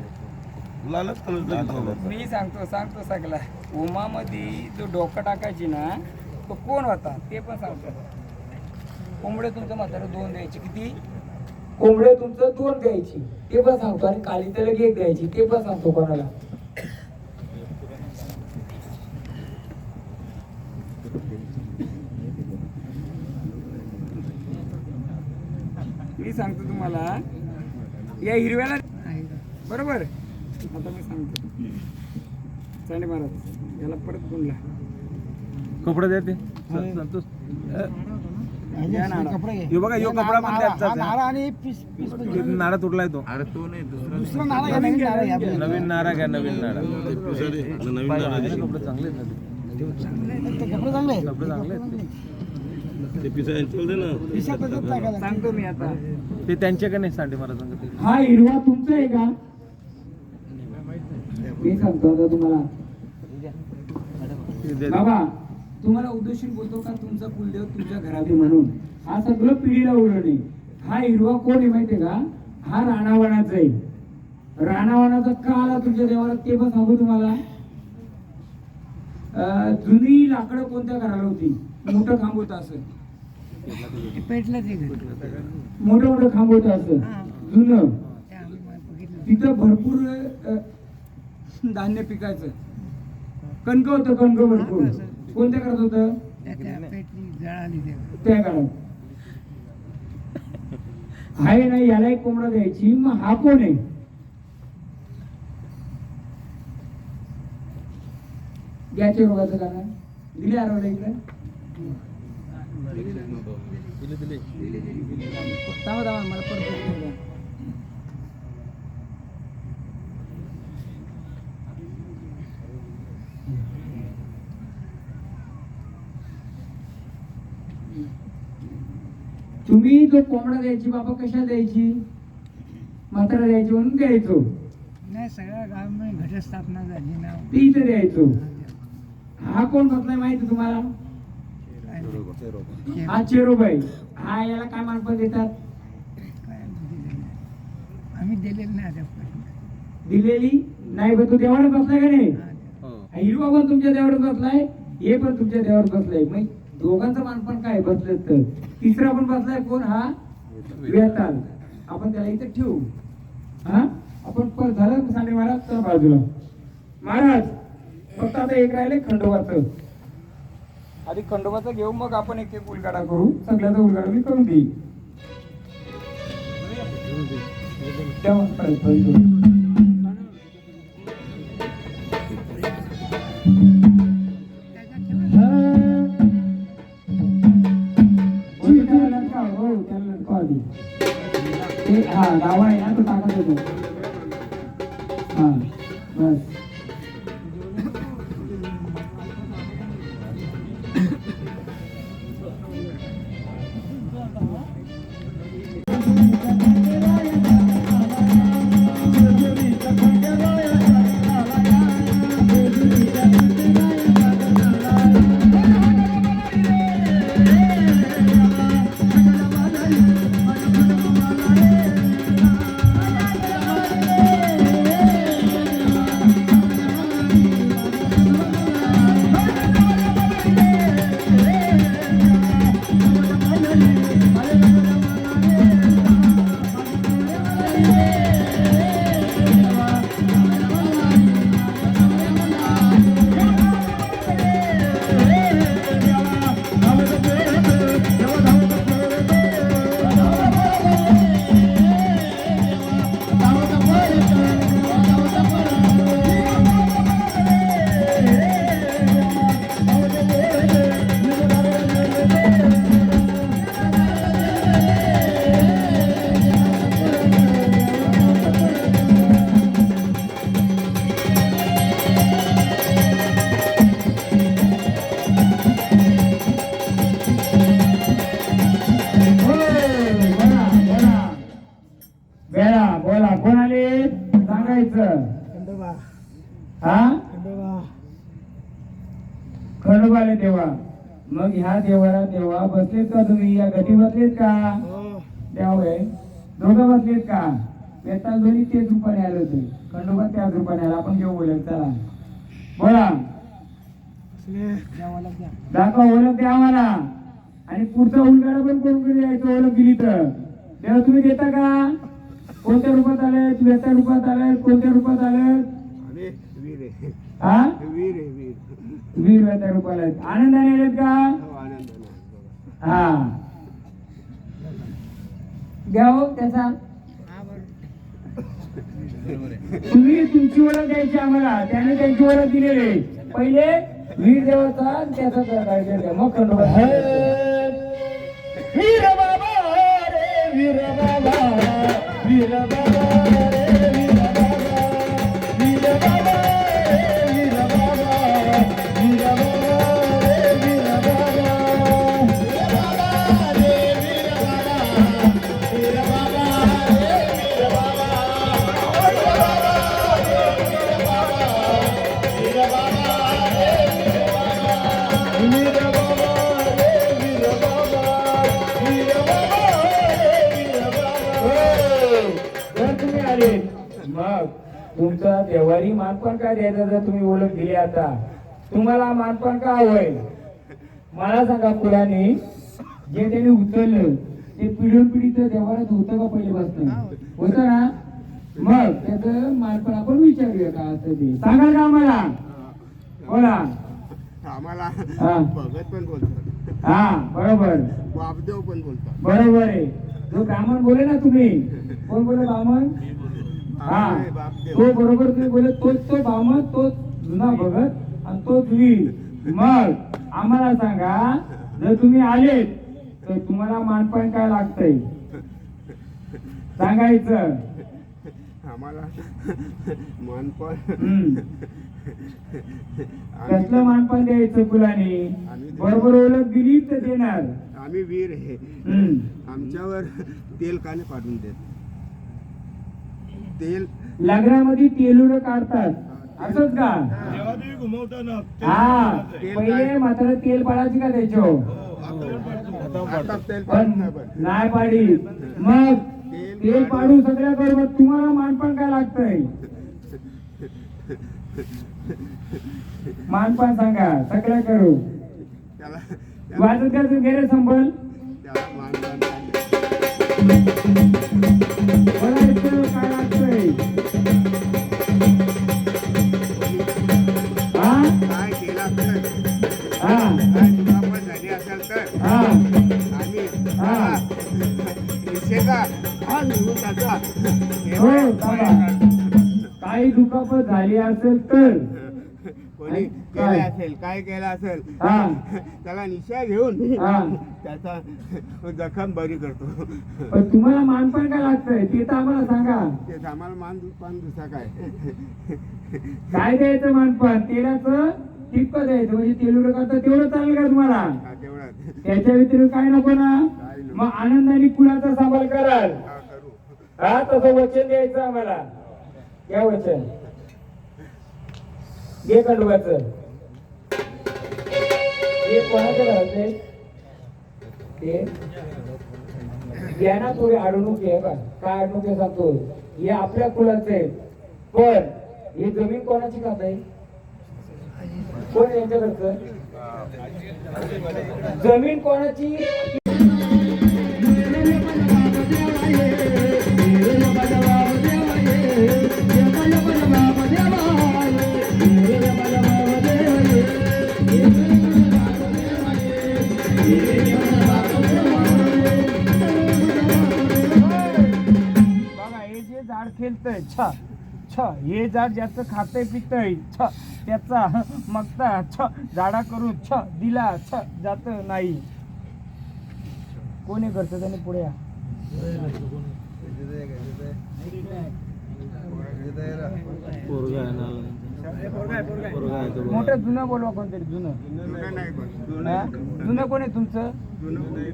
मी सांगतो सगळा. होमामध्ये जो डोका टाकायची ना तो कोण होता ते पण सांगतो. कोंबडे तुमचं म्हातारा 2 द्यायची. किती कोंबडे तुमचं 2 द्यायची ते पण सांगतो. आणि काळी त्याला 1 द्यायची ते पण सांगतो. कोणाला? मी सांगतो तुम्हाला या हिरव्याला बरोबर आता मी सांगतो चांडे महाराज याला परत गुंडला कपडे देते संतोष या नाडा. हे बघा यो कपडा पण त्याचाच आहे. नाडा तुटलाय तो नवीन नारा घ्या नवीन नारा कपडे चांगले आहेत ना ते. कपडे चांगले आहेत ते पिसायला चल दे ना. सांगतो मी आता ते त्यांच्याकडे नाही सांडे मला सांगते हा हिरवा तुमचा आहे का? मी सांगतो आता तुम्हाला बाबा, तुम्हाला उद्देशून बोलतो का तुमचा कुलदेव तुमच्या घरात आहे म्हणून. हा सगळं पिढीला उलटणे. हा हिरवा कोण आहे माहितीये का? हा राणावनाचा आहे. राणावनाचा का आला तुमच्या देवाला ते पण सांगू तुम्हाला. जुनी लाकडं कोणत्या घराला होती? मोठं खांब होतं असं, मोठं मोठं खांब होतं असं जुनं. तिथं भरपूर धान्य पिकायचं. कणक होतं, कणक भरपूर. कोणत्या काळात होतं? त्या काळात. आहे नाही याला एक कोंबडा द्यायची. मग हा कोण आहे? गॅसच्या रोगाचं कारण दिले आरवला इकडे. थांबा थांबा मला परत तुम्ही जो कोंबडा द्यायची बाबा कशा द्यायची? म्हातारा द्यायची म्हणून द्यायचो. नाही सगळ्या गावामध्ये घटस्थापना झाली ना. ती इथे द्यायचो. हा कोण बसलाय माहिती तुम्हाला? हा चेरोबाई. हा याला काय मानपण देतात? आम्ही दिलेलं नाही आतापर्यंत. दिलेली नाही. पण तो देवावर बसलाय का नाही? हिरवा पण तुमच्या देवावर बसलाय, हे पण तुमच्या देवावर बसलाय. मग दोघांचं मानपण काय बसले तर. तिसरा पण बसलाय कोण? हा वेताल. आपण त्याला इथे ठेवू. हा आपण पण झालं सांडे महाराज तर बाजूला. महाराज फक्त आता एक राहिले खंडोबाचं. आधी खंडोबाचं घेऊ मग आपण एक एक उलगाडा करू. सगळ्याचा उलगाडा मी करून देईन. तेव्हा हा डावा आहे ना तो टाकत होतो. हा बस. बोला कोण आले सांगायचं. हा खंडोबाले देवा. मग ह्या देवाला देवा बसलेत का तुम्ही? या गटी बसलेत का? देवा दोघं बसलेत का? वेताल दोन्ही तेच रूपाने आले होते. खंडोबा त्याच रूपाने आला. आपण घेऊ बोलेल. चला बोला दाखवा ओळख द्या आम्हाला. आणि पुढचा उलगाडा पण कोण द्यायचं ओळख दिली तर. तेव्हा तुम्ही देता का? कोणत्या रूपात आले? वेता रूपात आले? कोणत्या रूपात आले? हा वीर वेता रूपाला आनंदाने आलेत का? हा द्या हो त्याचा. तुम्ही तुमची ओळख द्यायची आम्हाला, त्याने त्यांची ओळख दिलेली आहे. पहिले वीर देवाचा आणि त्याचा काढायचा द्या, मग खंडोबा. वीर बाबा रे वीर बाबा वीर बाबा रे वीर बाबा वीर बाबा रे वीर बाबा वीर बाबा रे वीर बाबा वीर बाबा रे वीर बाबा वीर बाबा रे वीर बाबा वीर बाबा रे वीर बाबा वीर जर तुम्ही आले मग तुमचा व्यवहारी मानपण काय द्यायचं, जर तुम्ही ओळख दिली आता तुम्हाला मानपण काय होईल मला सांगा. पुराणे जे त्यांनी उचललं ते पिढून पिढीचं व्यवहारात होतं का पहिल्यापासून, होतं ना. मग त्याचं मानपण आपण विचारूया का असं ते सांगा का आम्हाला. बोला. आम्हाला हा भगत पण बोलतात, हा बरोबर वामदेव पण बोलतात. बरोबर आहे. जो ब्राह्मण बोले ना तुम्ही, कोण बोले ब्राह्मण, हा तो बरोबर तुम्ही बोले, तोच तो ब्राह्मण, तोच जुना भगत आणि तोच वीर. मग आम्हाला सांगा, जर तुम्ही आलेत तर तुम्हाला मानपण काय लागतंय सांगायचं. आम्हाला मानपण कसलं मानपण द्यायचं फुलाने, बरोबर ओळख दिली तर देणार. आम्ही वीर आहे, आमच्यावर तेल का नाही पाडून देत. तेल लग्नामध्ये तेलुड काढतात असंच का. देवादेवी घुमवताना हा पहिले मात्र तेल पाडायची का त्याच्या, आता तेल पण पाडून नाही पाडत. नाही पाडी. मग तेल पाडू सगळ्या बरोबर तुम्हाला मानपण काय लागतंय, मानपण सांगा सगळ्या करू. त्याला वाजत का गेले संभल त्याला मानपण बोलायचं काय लागतंय. हा काय केला तर, हा काय दुखापत झाली असेल तर हा आम्ही हा. निषेधा हा निघून टाका. हो थांबा. काही दुखापत झाली असेल तर कोणी काय? केलं असेल, काय केलं असेल हा त्याला निशा घेऊन हा. त्याचा जखम बरी करतो. पण तुम्हाला मानपण काय लागतंय ते तर आम्हाला सांगा. ते आम्हाला मान दुसरा काय काय द्यायचं मानपण, तेलाचं टिपकं द्यायचं म्हणजे तेलुड करता तेवढं चालेल का तुम्हाला, हा, तेवढाच त्याच्या व्यतिरिक्त काय नको ना. काय नको. मग आनंदाने कुणाचा सांभाळ कराल, हा, करू. हा तसं वचन द्यायचं आम्हाला. या वचन घे खंडोबाचं. हे कोणाच्या घरातले ते घ्या ना, थोडी अडवणूक आहे का, काय अडवणूक आहे सांगतो. हे आपल्या कुलाचे आहे. पण ही जमीन कोणाची खात आहे, कोण यांच्याकडचं जमीन कोणाची. बघा हे जे झाड खेळतंय छ छ, हे झाड ज्याचं खातंय पितंय छ, त्याचा मगता छ झाडा करून छ दिला छ जात नाही. कोणी करतं त्याने पुढे या. मोठं जुनं बोलवा कोणतरी जुनं. जुनं नाही पण. हा? जुनं कोण आहे तुमचं. जुनं नाही.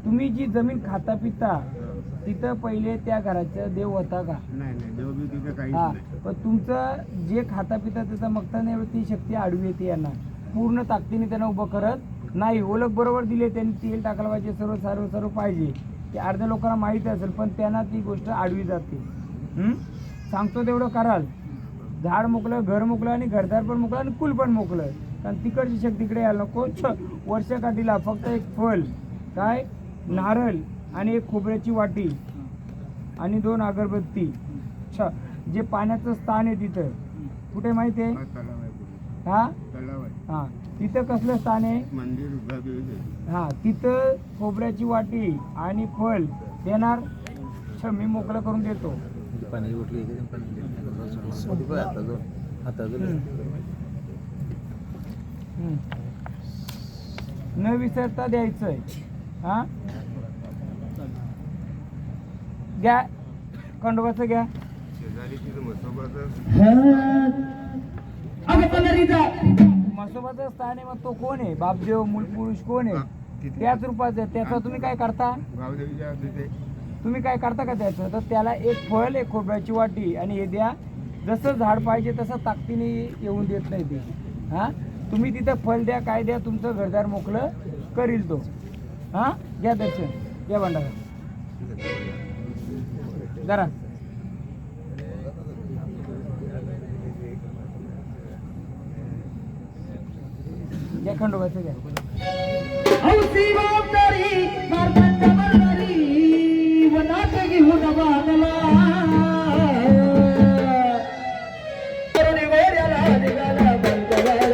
तुम्ही जी जमीन खाता पिता तिथं पहिले त्या घराचा देव होता का. नाही नाही, देव बी तिथं काहीच हा नाही. पण तुमचं जे खाता पिता त्याचा मगता नाही, ती शक्ती आडवी येते यांना. पूर्ण ताकदीने त्यांना उभं करत नाही. ओळख बरोबर दिले त्यांनी, तेल टाकायला पाहिजे, सर्व सर्व सर्व पाहिजे. ते अर्ध्या लोकांना माहिती असेल पण त्यांना ती गोष्ट आडवी जाते. सांगतो तेवढं कराल. झाड मोकलं, घर मोकलं आणि घरदार पण मोकलं आणि कुल पण मोकलं. कारण तिकडची शक्ती तिकडे यायला नको. वर्षाकाठीला फक्त एक फल काय, नारळ आणि एक खोबऱ्याची वाटी आणि 2 अगरबत्ती. जे पाण्याचं स्थान आहे तिथं कुठे माहिती आहे. हा, तलाव आहे पुढे. हा तलाव आहे. हा तिथं कसलं स्थान आहे. मंदिर उभं आहे. हा तिथं खोबऱ्याची वाटी आणि फल देणार मी मोकळं करून देतो. न विसरता द्यायचंय. हा घ्या खंडोबाचं घ्या. मसोबाचं स्थान आहे, मग तो कोण आहे? बापदेव मूळ पुरुष कोण आहे? त्याच रूपाचं आहे. त्याचा तुम्ही काय करता? तुम्ही काय करता का त्याचं? तर त्याला एक फळ, एक खोबऱ्याची वाटी आणि हे द्या. जसं झाड पाहिजे तसं ताकदीने येऊन देत नाही ते. हा तुम्ही तिथं फळ द्या, काय द्या, तुमचं घरदार मोकळं करील तो. हा घ्या दर्शन, घ्या भंडारा जरा. घ्या खंडोबाचं घ्या. हौसी वावतारी मार्गाच्या मरणारी वनात घेऊन बांधला करुणी गोऱ्याला निघाला बंदवार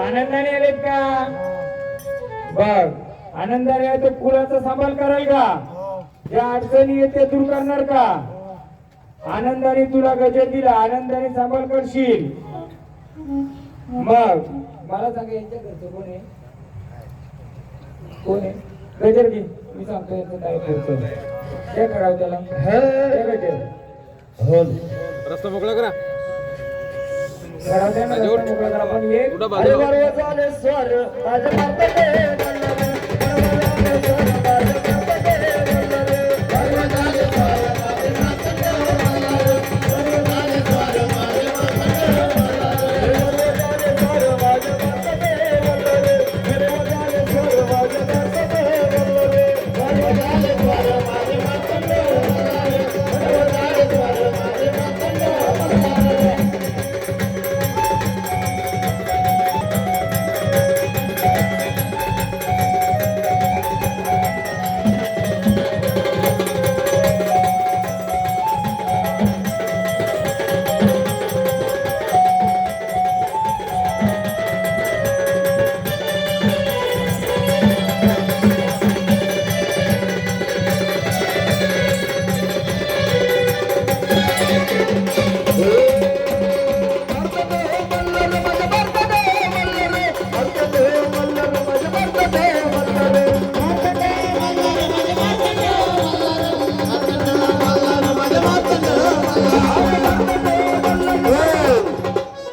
आनंदाने आलेत का? बघ आनंदाने आहे तो कुलाचा सांभाळ कराल का? ज्या अडचणी येते दूर करणार का? आनंदाने तुला गजर दिला, आनंदाने सांभाळ करशील. मग मला सांगा यांच्या घरचं कोण आहे? कोण आहे? गजर घे, मी सांगतो याचं काय करतो ते करावं त्याला. गजर रस्ता मोकळा करा. करावं त्याला मोकळा करा. पण ये अरे बरोबर झाले स्वर माझ्या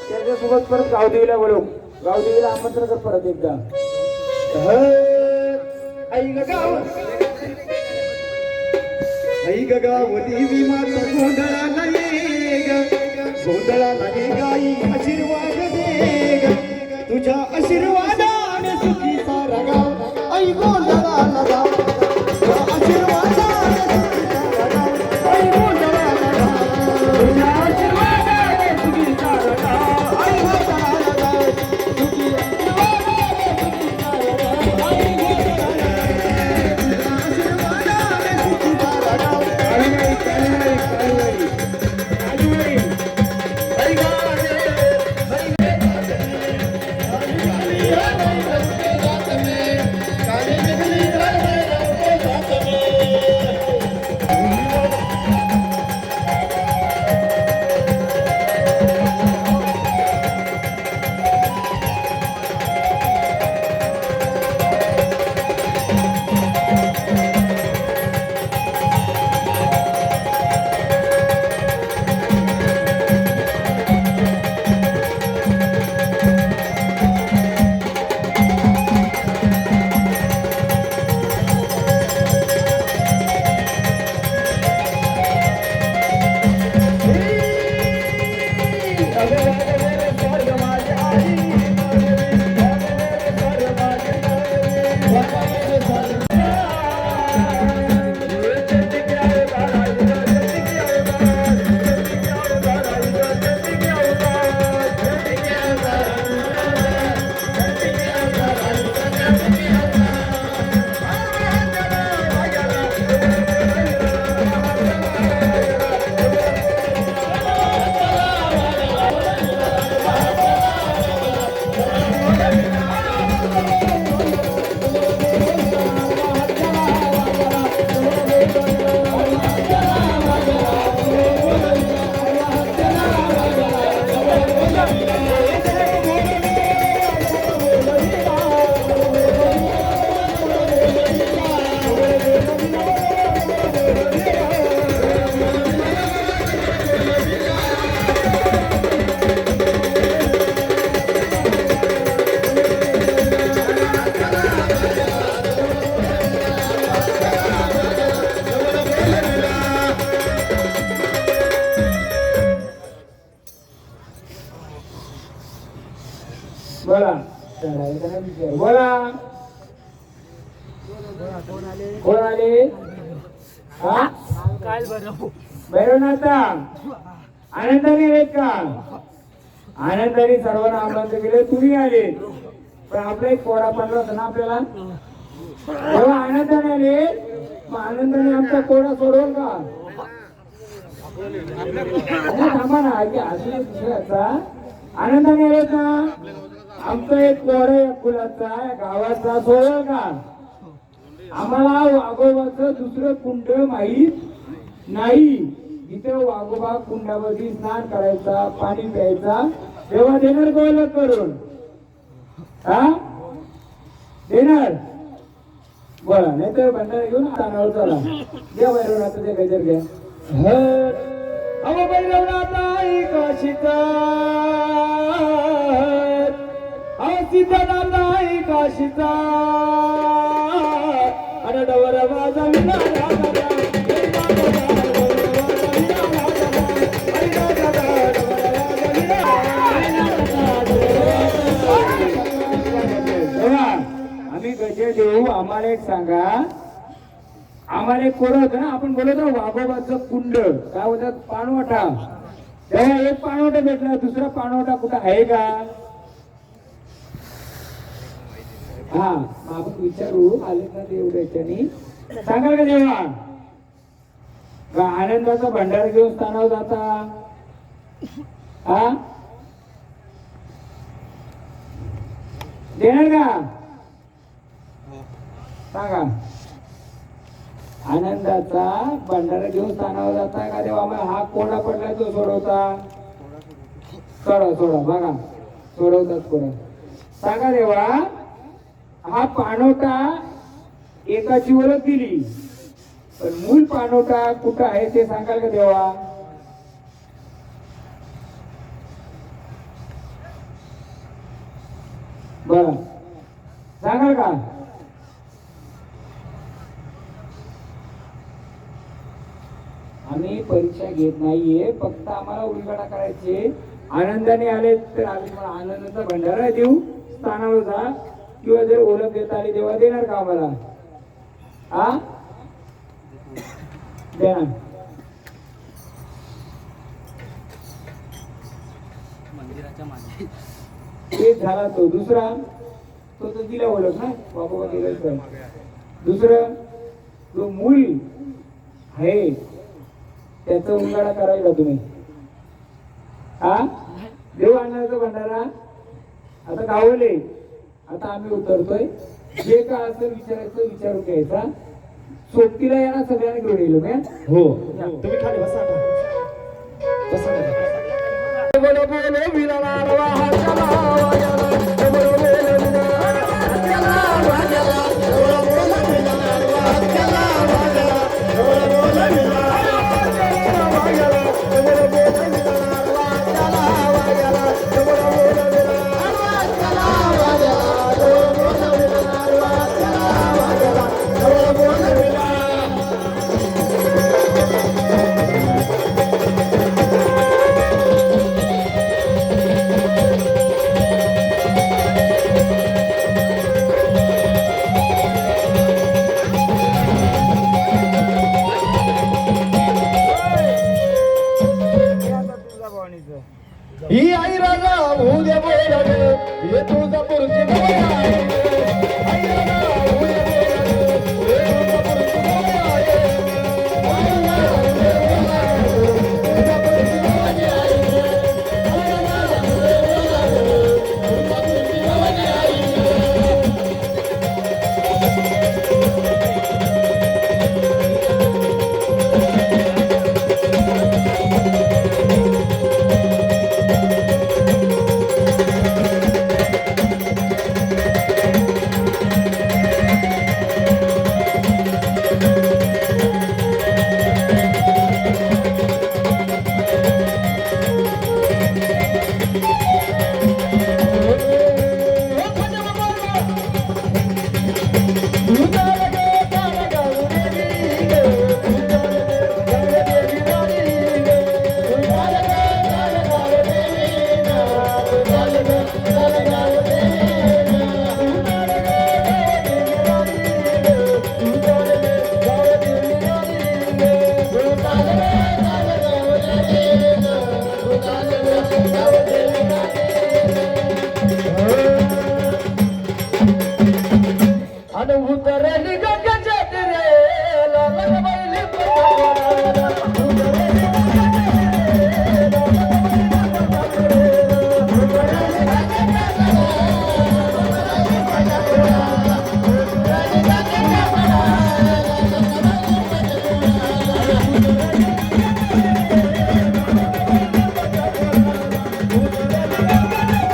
त्याच्यासोबत परत गावदेवीला बोलव. गावदेवीला आमंत्रण कर परत एकदा. आई गाव आई गाव देवी माता गोंधळाला ये ग, गोंधळाला ये गाई आशीर्वाद दे ग, तुझ्या आशीर्वादाने सुखी सारा गाव. आई गोंधळाला जा, तुझ्या आशीर्वादाने सुखी सारा गाव. आई गोंधळाला जा, तुझ्या आशीर्वादाने सुखी सारा गाव. आई गोंधळाला जा, सुखी आशीर्वादाने सुखी सारा गाव. आई गोंधळाला बोला बोला कोण आले हा भैरवनाथा आनंदाने आहेत का आनंदाने सर्वांना आमंत्रण केले तुम्ही आले पण आपला एक कोडा पडला होता ना आपल्याला जेव्हा आनंदाने आले मग आनंदाने आमचा कोडा सोडवल का अरे थांबा ना अजून दुसऱ्याचा आनंदाने आलेत ना आमचा एक कोडा या कुलाचा या गावाचा सोडवल का आम्हाला वाघोबाचं दुसरं कुंड माहीत नाही इथे वाघोबा कुंडामध्ये स्नान करायचा पाणी प्यायचा तेव्हा देणार गोल करून हा देणार बोला नाही तर भंडारा घेऊन तानावर चला घ्या भैरवनाथ ते गजर घ्या अहो भैरवनाथ काशीचा अहो सिद्धनाथ काशीचा अरे डवर माझा आम्ही कसे देऊ आम्हाला एक सांगा आम्हाला एक कोड होतं ना आपण बोलत ना वाघोबाचं कुंड काय होतात पाणवटा तेव्हा एक पाणवटा भेटला दुसरा पाणवटा कुठं आहे का हा मग आपण विचारू आले ना एवढ्याच्यानी सांगाल का देवा का आनंदाचा भंडार घेऊन स्थानावर जाता हा देणार का सांगा आनंदाचा भंडारा घेऊन स्थानावर जाता का देवा मग हा कोणा पडलाय तो सोडवता सोडा बघा सोडवतात कोणा सांगा देवा हा पाणवटा एकाची ओळख दिली पण मूळ पाणवटा कुठं आहे ते सांगाल का देवा बरं सांगाल का आम्ही परीक्षा घेत नाहीये फक्त आम्हाला उलगडा करायचे आनंदाने आले तर आम्ही मला आनंदाचा भंडारा देऊ स्थानावर जा किंवा जर ओळख देता आली तेव्हा देणार का आम्हाला हा देणार एक झाला तो दुसरा तो दिला ओळख ना बाबा दिलं दुसरं जो मूल आहे त्याचा उंगाडा करायला तुम्ही हा देव आणण्याचा भंडारा आता गावले आता आम्ही उतरतोय जे का असं विचारायचं विचारून घ्यायचा सोबतीला यांना सगळ्यांना घेऊन येलो मी हो तुम्ही खाली बसा बोलो बोलो विला अय्याला होऊ दे बोल ग हे तुळजापूरची भवानी आहे अय्याला होऊ दे बोल ग हे तुळजापूरची भवानी आहे अय्याला होऊ दे बोल ग तुळजापूरची भवानी आहे अय्याला होऊ दे बोल ग तुळजापूरची भवानी आहे आणि उतरली गंगाच्या तिरेला लगबैली पताकाला. उतरली गंगाच्या तिरेला लगबैली पताकाला. उतरली गंगाच्या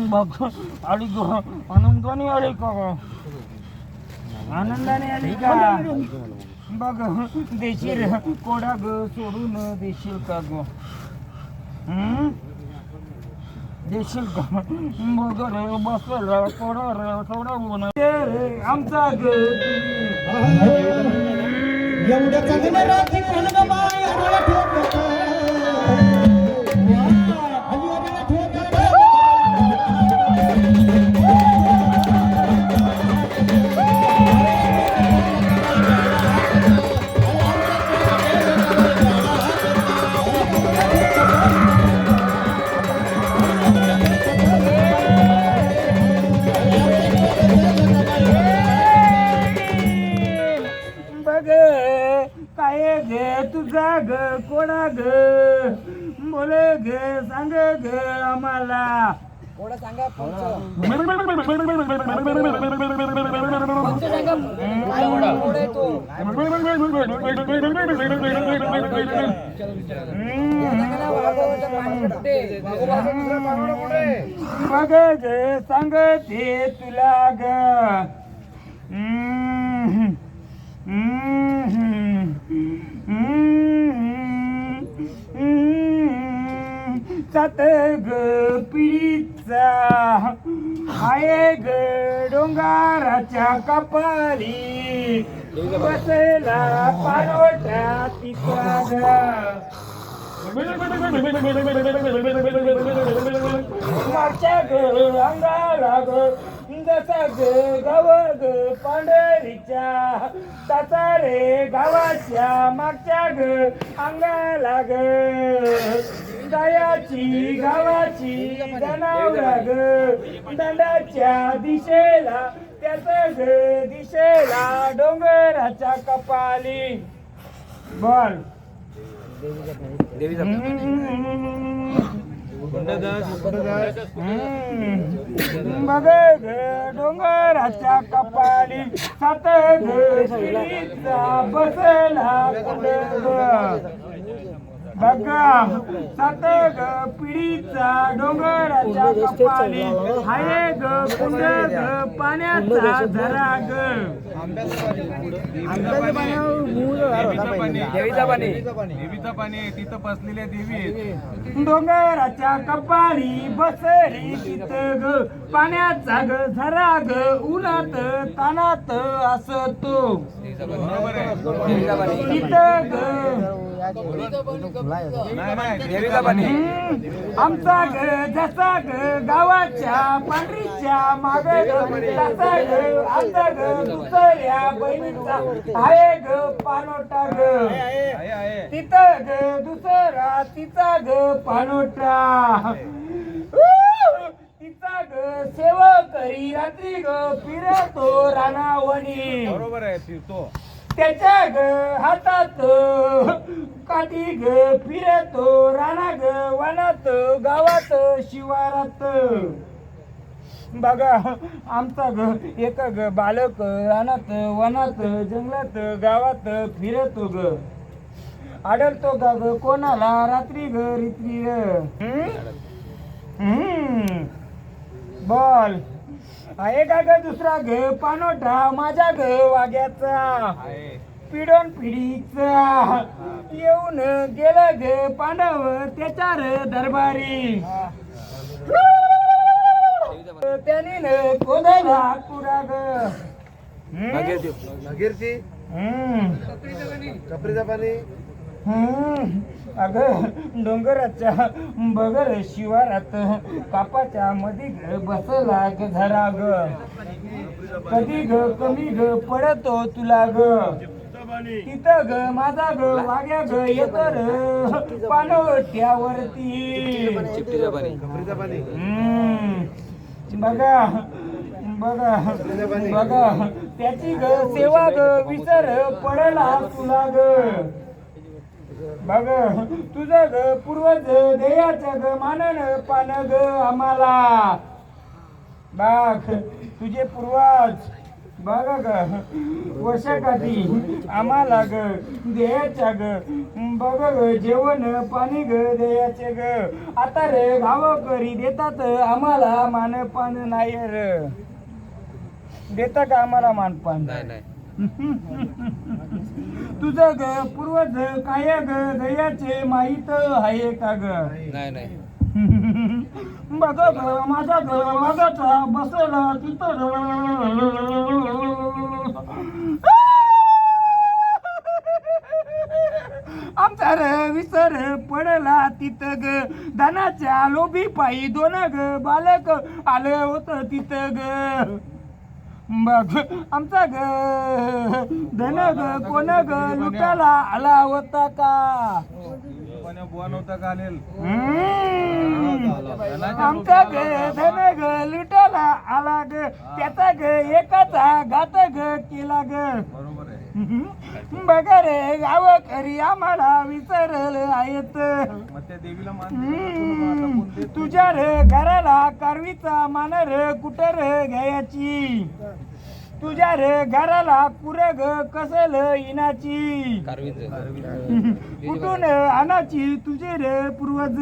आली ग आनंदाने आली का ग आनंदाने आली का बघ देशील कोडा ग सोडून देशील का ग देशील का बघ रे बसल कोडा रे कोडा बोन रे आमचा ग एवढ्या चांगल्या रात्री कोण ग बाई आम्हाला ठोकत काय गे तुझा ग कोणा ग बोले गे सांग ग आम्हाला बघ ग सांगते तुला ग सात ग पिढीचा आहे ग डोंगराच्या कपाली बसला पारोटा तिचा ग मागच्या ग अंगाला ग जसा ग गाव ग पांढरीच्या तसा रे गावाच्या मागच्या ग अंगाला ग दयाची गावाची जनावरा ग दंडाच्या दिशेला त्याच ग दिशेला डोंगराच्या कपाली बोल बघ ग डोंगराच्या कपाळी सात घडीचा बसला कुंड बघा सात ग पिढीचा डोंगराच्या कपाळी हाय ग कुंड ग पाण्याचा झरा ग देवीचा पाणी तिथं बसलेल्या देवी डोंगराच्या कपाळी बसली तिथ ग पाण्याचा ग झरा ग उन्हात तानात असतो बरोबर आहे तिथं ग देवीचा पाणी आमचा ग जसा ग गावाच्या पांढरीच्या माग तसा ग आमचा ग दुसऱ्या बहिणीचा आहे ग पानोटा ग तिथं ग दुसरा तिचा ग पानोटा तिचा ग सेवा करी रात्री ग फिरतो रानावणी बरोबर आहे फिरतो त्याच्या ग हातात काठी ग फिरतो राणा ग वनात गावात शिवारात बघा आमचा ग एक ग बालक रानात वनात जंगलात गावात फिरतो ग आढळतो ग ग कोणाला रात्री ग रित्री बोल आहे का ग दुसरा ग पानोटा माझ्या ग वाग्याचा पिढोन पिढीचा येऊन गेला ग पांडव त्याच्यावर दरबारी त्याने न कोणाला कुडा ग कपरीचा पाणी अग डोंगराच्या बगर शिवारात कापाच्या मधी ग बसला ग झरा ग कधी ग कमी ग पडतो तुला ग तिथं ग माझा ग वाग्या ग येतो र पानोट्यावरती बघा बघा बघा त्याची ग सेवा ग विसर पडला तुला ग बघ तुझं ग पूर्वज देयाचं ग मानन पान ग आम्हाला बाग तुझे पूर्वज बघा ग वर्षाकाठी आम्हाला ग देयाच्या ग बघ ग जेवण पाणी ग देयाचे ग आता रे गावकरी देतात आम्हाला मानपान नाही र देता का आम्हाला मानपान तुझं ग पूर्वज काय ग दयाचे माहित आहे का ग नाही बघ ग माझा ग वागाचा बसला तिथं आमचा र विसर पडला तिथं ग धनाच्या लोभी पायी दोन ग बालक आलं होतं तिथं ग बघ आमचा ग धन ग कोण ग लुटाला आला होता का बुवा नव्हता घालेल आमचा ग धन ग लुटाला आला ग त्याचा ग एकाचा घात ग केला ग बरोबर आहे बघा रे गावकरी आम्हाला विसरल आहेत मग त्या देवीला मान तुझ्या रे घराला कारवीचा मान रे कुठं रे घ्यायची तुझ्या रे घराला कुरग कसल इनाची कुठून आणाची तुझे रे पूर्वज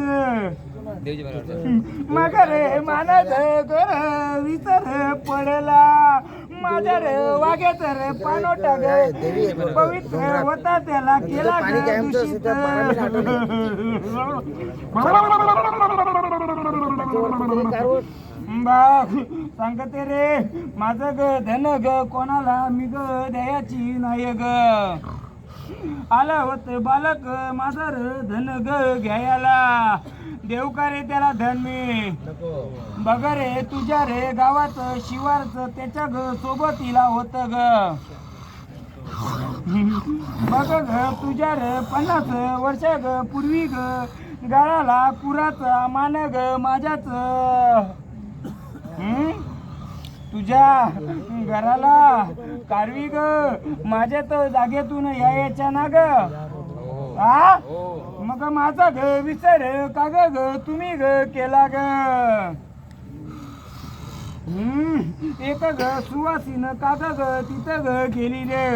मग रे मानद घर विसर पडला माझ्या रे वाग्याच रे पानोटा ग पवित्र होता त्याला केला दूषित बाग सांगते रे माझं ग धन ग कोणाला मी ग द्यायची नाही ग आला होत बालक माझा र धन ग घ्यायला देऊ का रे त्याला धन मी बघ रे तुझ्या रे गावात शिवारच त्याच्या ग सोबतीला होत ग बघ ग तुझ्या रे 50 वर्ष ग पूर्वी ग गाळाला कुराचा मान ग माझ्याच तुझ्या घराला कारवी ग माझ्या तर जागेतून यायच्या ना ग हा मग माझा ग विचार का ग तुम्ही ग केला ग एक ग सुवासीन का ग तिथं ग गेली रे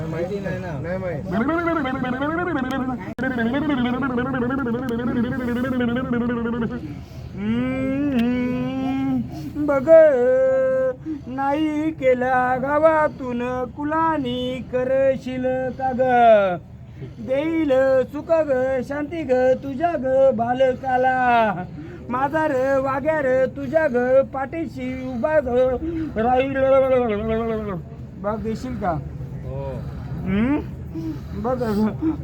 माहिती नाही ना नाही माहिती बघ नाही केला गावातून कुलानी करशील का ग देईल सुख ग शांती ग तुझ्या ग बालकाला माझा र वाग्या र तुझ्या ग पाठीशी उभा ग राहील बघ देशील का बघ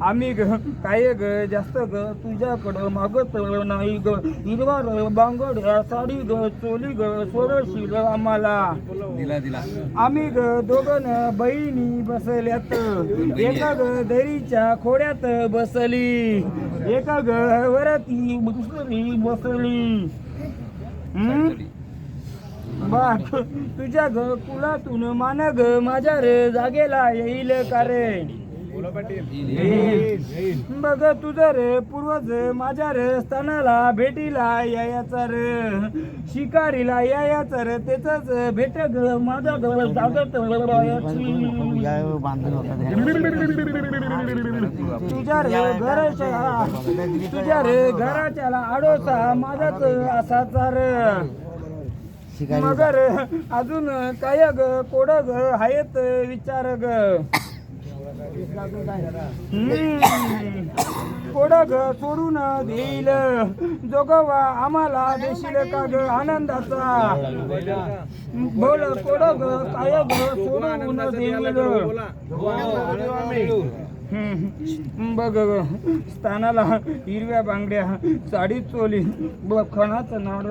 आम्ही ग काय ग जास्त ग तुझ्याकडं मागत नाही ग हिरवा र बांगड्या साडी ग चोली ग सोडशील आम्हाला दिला आम्ही ग दोघं बहिणी बसल्यात एका ग दरीच्या खोड्यात बसली एका ग वरती दुसरी बसली बघ तुझ्या ग कुलातून मान ग माझ्या रे जागेला येईल का रे बघ तुझं रे पूर्वज माझ्या रे स्थानाला भेटीला यायचा रे शिकारीला यायचा रे त्याच भेट ग माझ्या ग जागत तुझ्या रे घराच्या तुझ्या रे घराच्याला आडोसा माझाच असाचा रे मगर अजून काय ग कोड ग आहेत विचार ग कोड ग सोडून देईल जोगवा आम्हाला देशील का ग आनंदाचा बोल कोड ग काय ग सोडून देईल बघ ग स्थानाला हिरव्या बांगड्या साडी चोली खणाचं नाड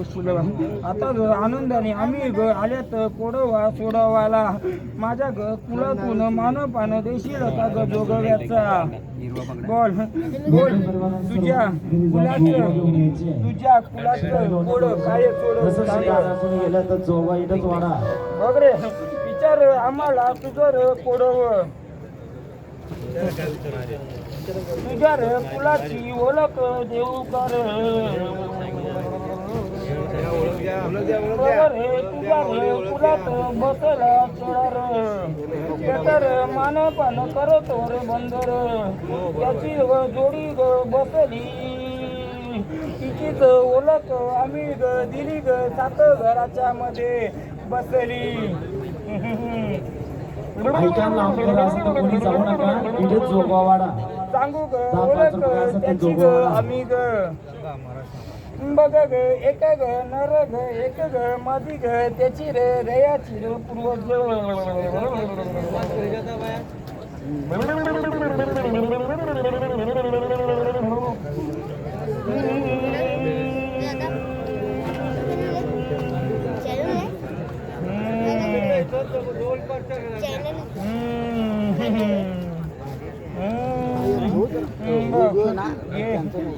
फुलं आता ग आनंदाने आम्ही ग आल्यात कोडवा सोडवाला माझ्या ग कुलातून मानव पान देशील का ग जोगव्याचा बोल बोल तुझ्या कुलाचं कोड काय गेलं तर जोगा इथंच वाडा बघ रे विचार आम्हाला तुझं रे कोडव तुझ्या रे कुलाची ओळख देऊ कर तुझ्या रे कुलात बसला चढार मान पान करतो रे बंदर त्याची जोडी ग बसली तिचीच ओळख आम्ही ग दिली ग सात घराच्या मध्ये बसली कोणी जाऊ नका इथेच जोगावाडा सांगू ग ओळख त्याची ग आम्ही ग बघ ग एक ग नर ग एक ग माझी ग त्याची रे रयाची रे पूर्वज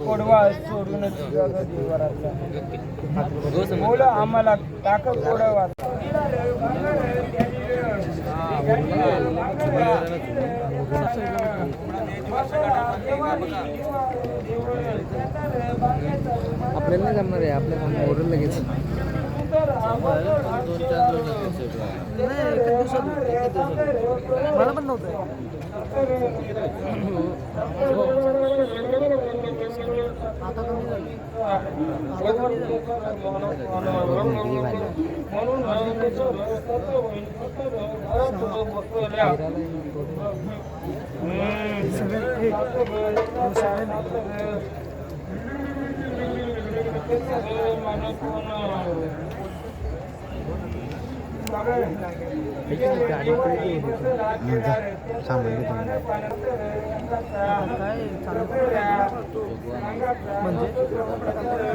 कोडवा सोडून बोल आम्हाला टाक कोडवा आपल्याला नाही जमणार आहे आपल्याला ओरल लगेच मला पण नव्हतं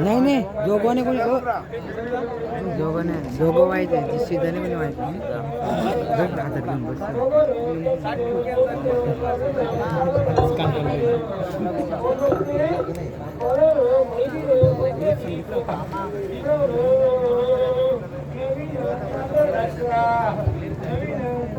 नाही नाही जोगोने कोणी जोगोने जोगो माहिती आहे सीधाने कोणी माहिती हातात घेऊन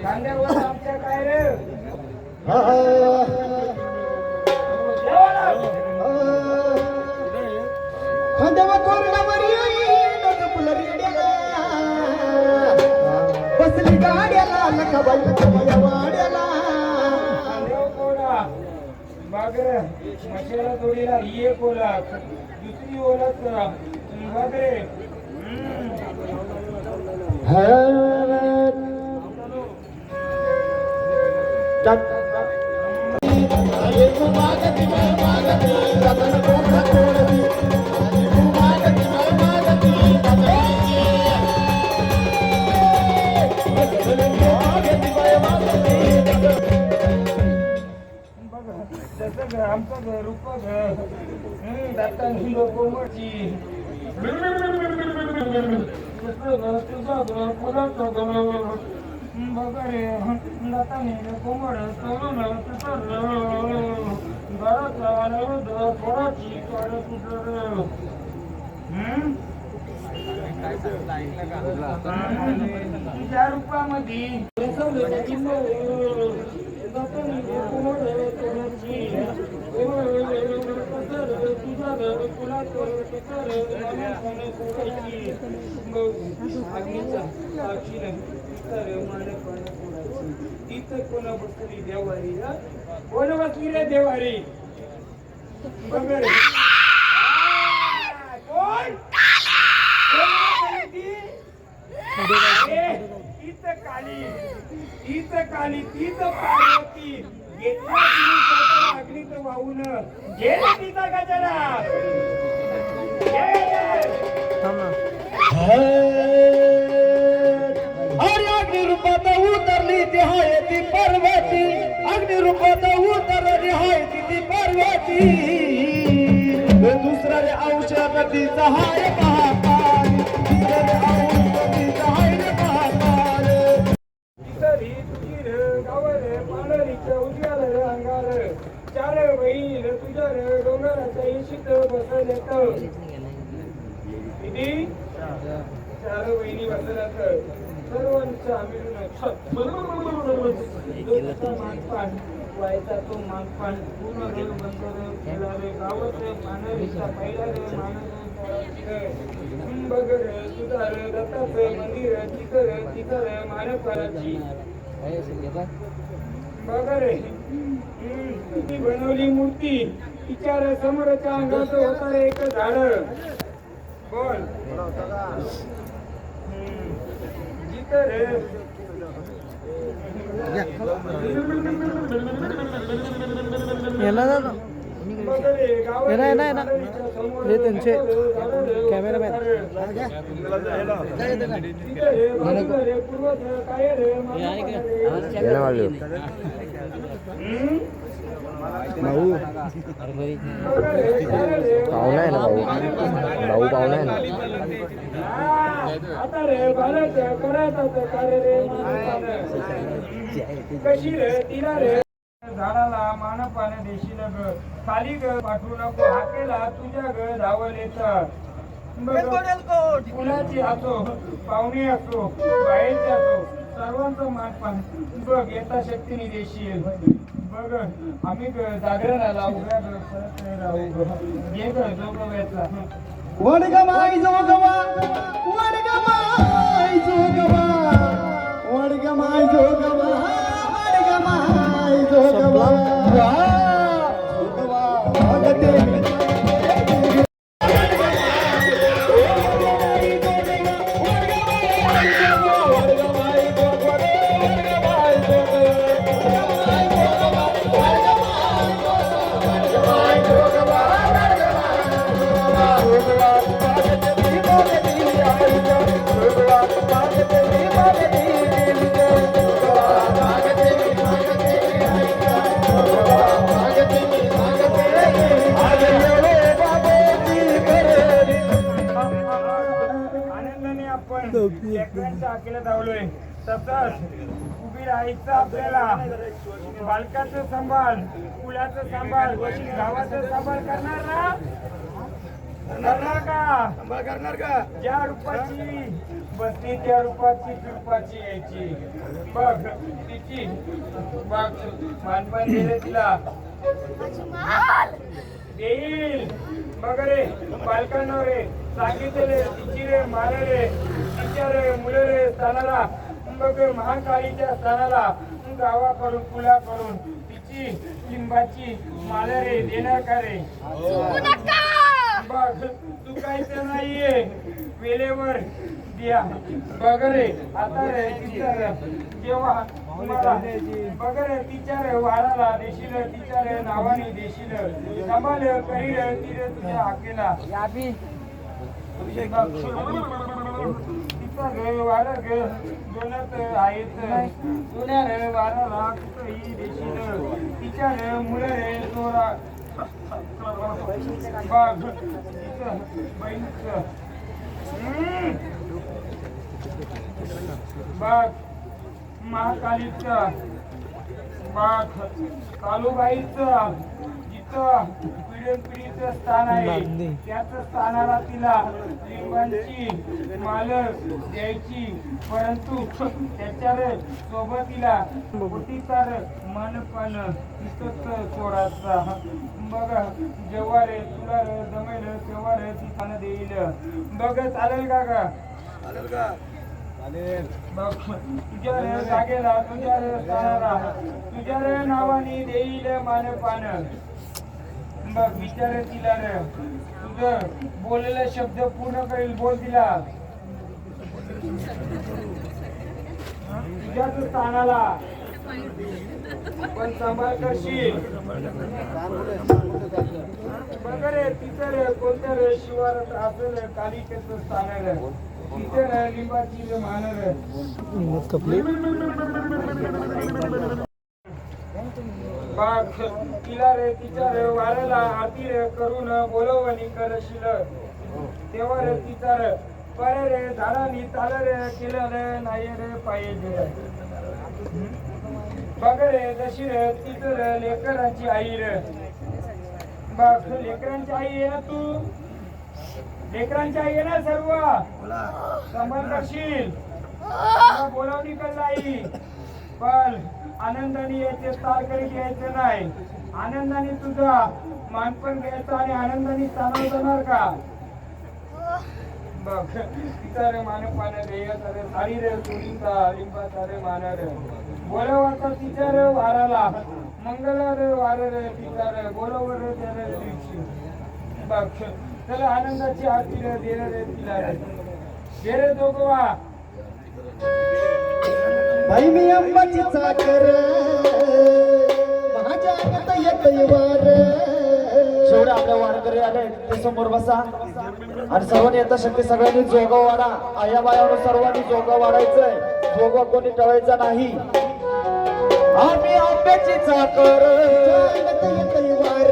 कांद्यावर आमच्या काय रे खांद्यावर कोरडावर बसली गाड्याला नकाबाई नकाबाई वाड्याला बागरे मशाला जोडीला ही एक ओळख दुसरी ओळख बागरे जसं आमचं घर रूप घर दातांची लोकोमोची तुझं घर फुलाचं घर बघरे दातांनी लोकोमोड सोडून घरात थोडाची काढत तुझ्या रूपामध्ये कोणा बसली देवारी कोण बसली रे देवारी वगैरे कोण तीच काली तीच पार्वती घेतला अग्नीत वाहून गेला तिचा गजरा अरे अग्निरूपात उतरली ती हाय ती पार्वती अग्निरूपात उतरली हाय ती पार्वती दुसरा रे औषध तिचा हाय महाकाल दुसरा रे औषध तिचा हाय रे महाकाल तरी तुझी रे गावर पांढरीच्या उद्याल रे अंगार चार बहीण तुझ्या रे डोंगराच्या इशित बसल्यात किती चार बहिणी बसल्यात सर्वांच्या मिळून मानपान व्हायचा तो मानपान पूर्ण रे बंदर केला रे गावात रे पांढरीच्या पहिला रे मानस बघ रे तुझा रे दत्ताचं मंदिर तिथं रे मानपाची बघ रे ती बनवली मूर्ती तिच्या रे समोरच्या अंगात होता रे एक झाड बोल जिथं रे याला दादा हे त्यांचे कॅमेरामॅन भाऊ पाहुणा आहे ना भाऊ पाहुणा आहे ना आता रे बाळाच्या करायचं कार्य रे कशी रे तिला रे झाडाला मानपाने देशील ग खाली ग पाठवू नको हाकेला तुझ्या ग धावल येतात कुणाची असो पाहुणे असो बाहेरचे असो सर्वांचं मानपान बघ येता शक्तीने देशील बघ आम्ही जागरणाला उभ्या परत राहू घे ग जोगव्याचा वडगमाई जोगवा वडगमाई जोगवा वडगमाई जोगवा वडगमाई जोगवा जोगवा वागते लेकरांच्या आखेला धावलोय तसंच उभी राहायचं आपल्याला बालकाचं सांभाळ कुलाचं सांभाळ गावाचं सांभाळ करणार ना करणार का ज्या रूपाची बसली त्या रूपाची रूपाची यायची बघ तिची बघ मानपान दिले तिला देईल बघ रे बालकांना रे सांगितले तिची रे मारे रे तिच्या रे मुले रे स्थानाला बघ महाकालीच्या स्थानाला गावाकडून पुलाकडून तिची लिंबाची माला रे देणार का रे बघ तू काहीच नाहीये वेळेवर द्या बघ रे आता रे तिच्या रे जेव्हा तुम्हाला बघ रे तिच्या रे वाराला देशील तिच्या रे नावाने देशील सांभाळ करील तिरे तुझ्या हाकेला याबी तिचा रे वारा ग दोनात आहेत सोन्या रे वाराला कुठंही देशील तिच्या रे मुलं रे चोरा बघ तिचं बहिणीचं बघ महाकालीचं बघ कालूबाईचं जिथं पिढीचं स्थान आहे त्याच स्थानाला तिला लिंबांची माल द्यायची परंतु त्याच्या सोबतीला कोटीचा मनपण तिथंच चोराचा बघ जेव्हा रे तुला रे जमेल तेव्हा रे ती खाणं देईल बघ चालेल का चालेल का बघ तुझ्या रे जागेला तुझ्या रे स्थानाला तुझ्या रे नावाने देईल मानपान बघ विचार तिला रे तुझं बोललेला शब्द पूर्ण करेल बोल तिला तुझ्याच स्थानाला पण सांभाळ करशील बघ रे तिचं रे कोणत्या रे शिवारात असेल कालिकेचं स्थान रे तिथे रे लिंबाची रे मान रे बघ तिला रे तिच्या रे वाऱ्याला आरती रे करून बोलवणी करशील तेव्हा रे तिचा रे परे रे झाडानी चाल रे केलं रे नाही रे पाहिजे बघ रे जशी रे तिचं रे लेकरांची आई रे बघ लेकरांची आई आहे ना तू लेकरांची आई आहे ना सर्व सांभाळ करशील बोलावणी कर आई पण आनंदाने यायचे तार करीत यायचं नाही आनंदाने तुझा मानपण घ्यायचं आणि आनंदाने स्थानावर जाणार का बघ तिचा रे मानपान द्यायचा रे साडी रे चोरीचा लिंबाचा रे मान रे बोलवाचा तिच्या रे वाराला मंगल रे वार रे तिचा रे बोलवर रे त्या रे दिवशी बघ त्याला आनंदाची आरती रे दे रे तिला रे दे रे दोघवा बाई मी अंबाची चाकर माझ्या अंगात येतय वार शेवटे आपल्या वारकरी आले ते समोर बसा आणि सर्वांनी येता शक्ती सगळ्यांनी जोगा वाढा आया बायावर सर्वांनी जोगा वाढायचंय जोगा कोणी टळायचा नाही आम्ही आंब्याची चाकर येतय वार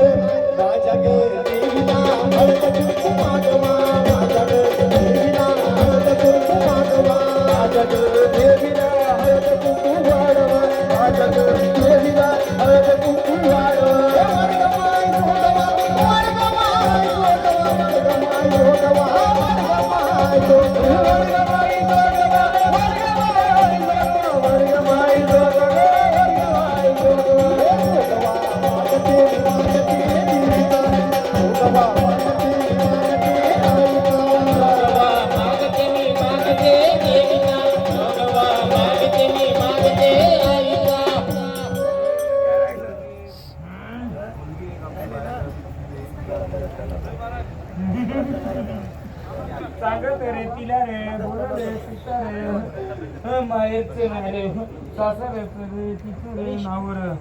माझ्या देवीला हळद कुंकू मागवा माझ्या देवीला हळद कुंकू मागवा माझ्या देवीला हळद कुंकू वाढवा माझ्या देवीला हळद कुंकू वाढवा वर्गमाय जोडवा वर्गमाय जोडवा वर्गमाय जोडवा वर्गमाय जोडवा वर्गमाय जोडवा वर्गमाय जोडवा वर्गमाय जोडवा मागते मागते देवीला जोडवा मागते मागते देवीला जोडवा मागते आईला सांगत रे तिला रे बोल रे पिता रे माहेरचे नाही रे सासऱ्याचं रे तिचं रे नाव रे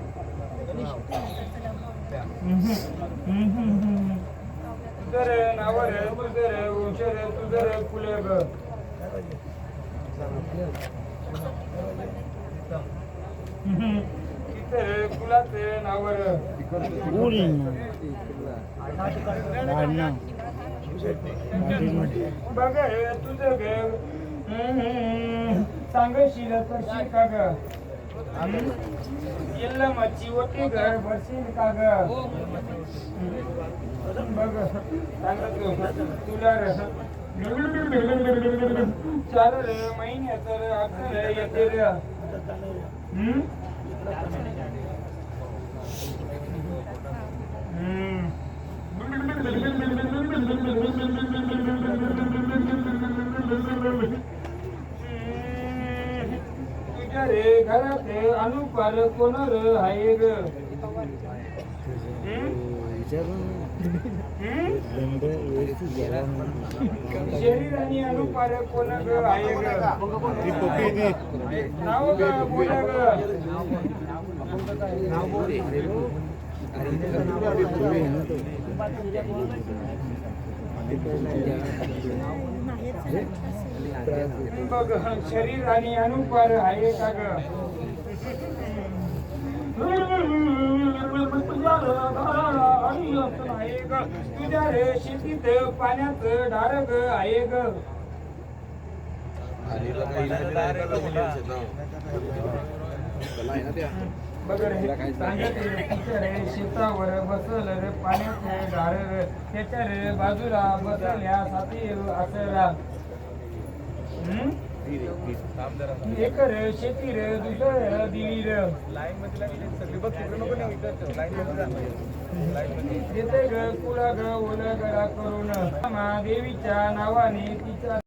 तुझं रे नाव रे तुझं रे वंश रे तुझं रे फुले ग तिचं रे फुलाचे नाव रे बघ तुझं घर सांगशील तशी का ग येल्ला मच्छी ओटी घर भरशील का ग बघ सांगतो तुला रे 4 महिन्याचं रे अक्षर येते रे तुझ्या रे घरात अनुपार कोण रे आहे ग शरीर आणि अनुपार कोण ग आहे ग नाव ग बोला ग बघ शरीर आणि अनुपार आहे का ग तुझ्या रे शेतीत पाण्याचं डारग आहे ग बघ रे सांगत रे शेतावर बसल रे पाण्याचे डार त्याच्या रे बाजूला बसल्या साथी असरा एक रे शेती रे दुसरं दिली रे येते ग कुळा ग ओला गळा करून देवीच्या नावाने तिच्या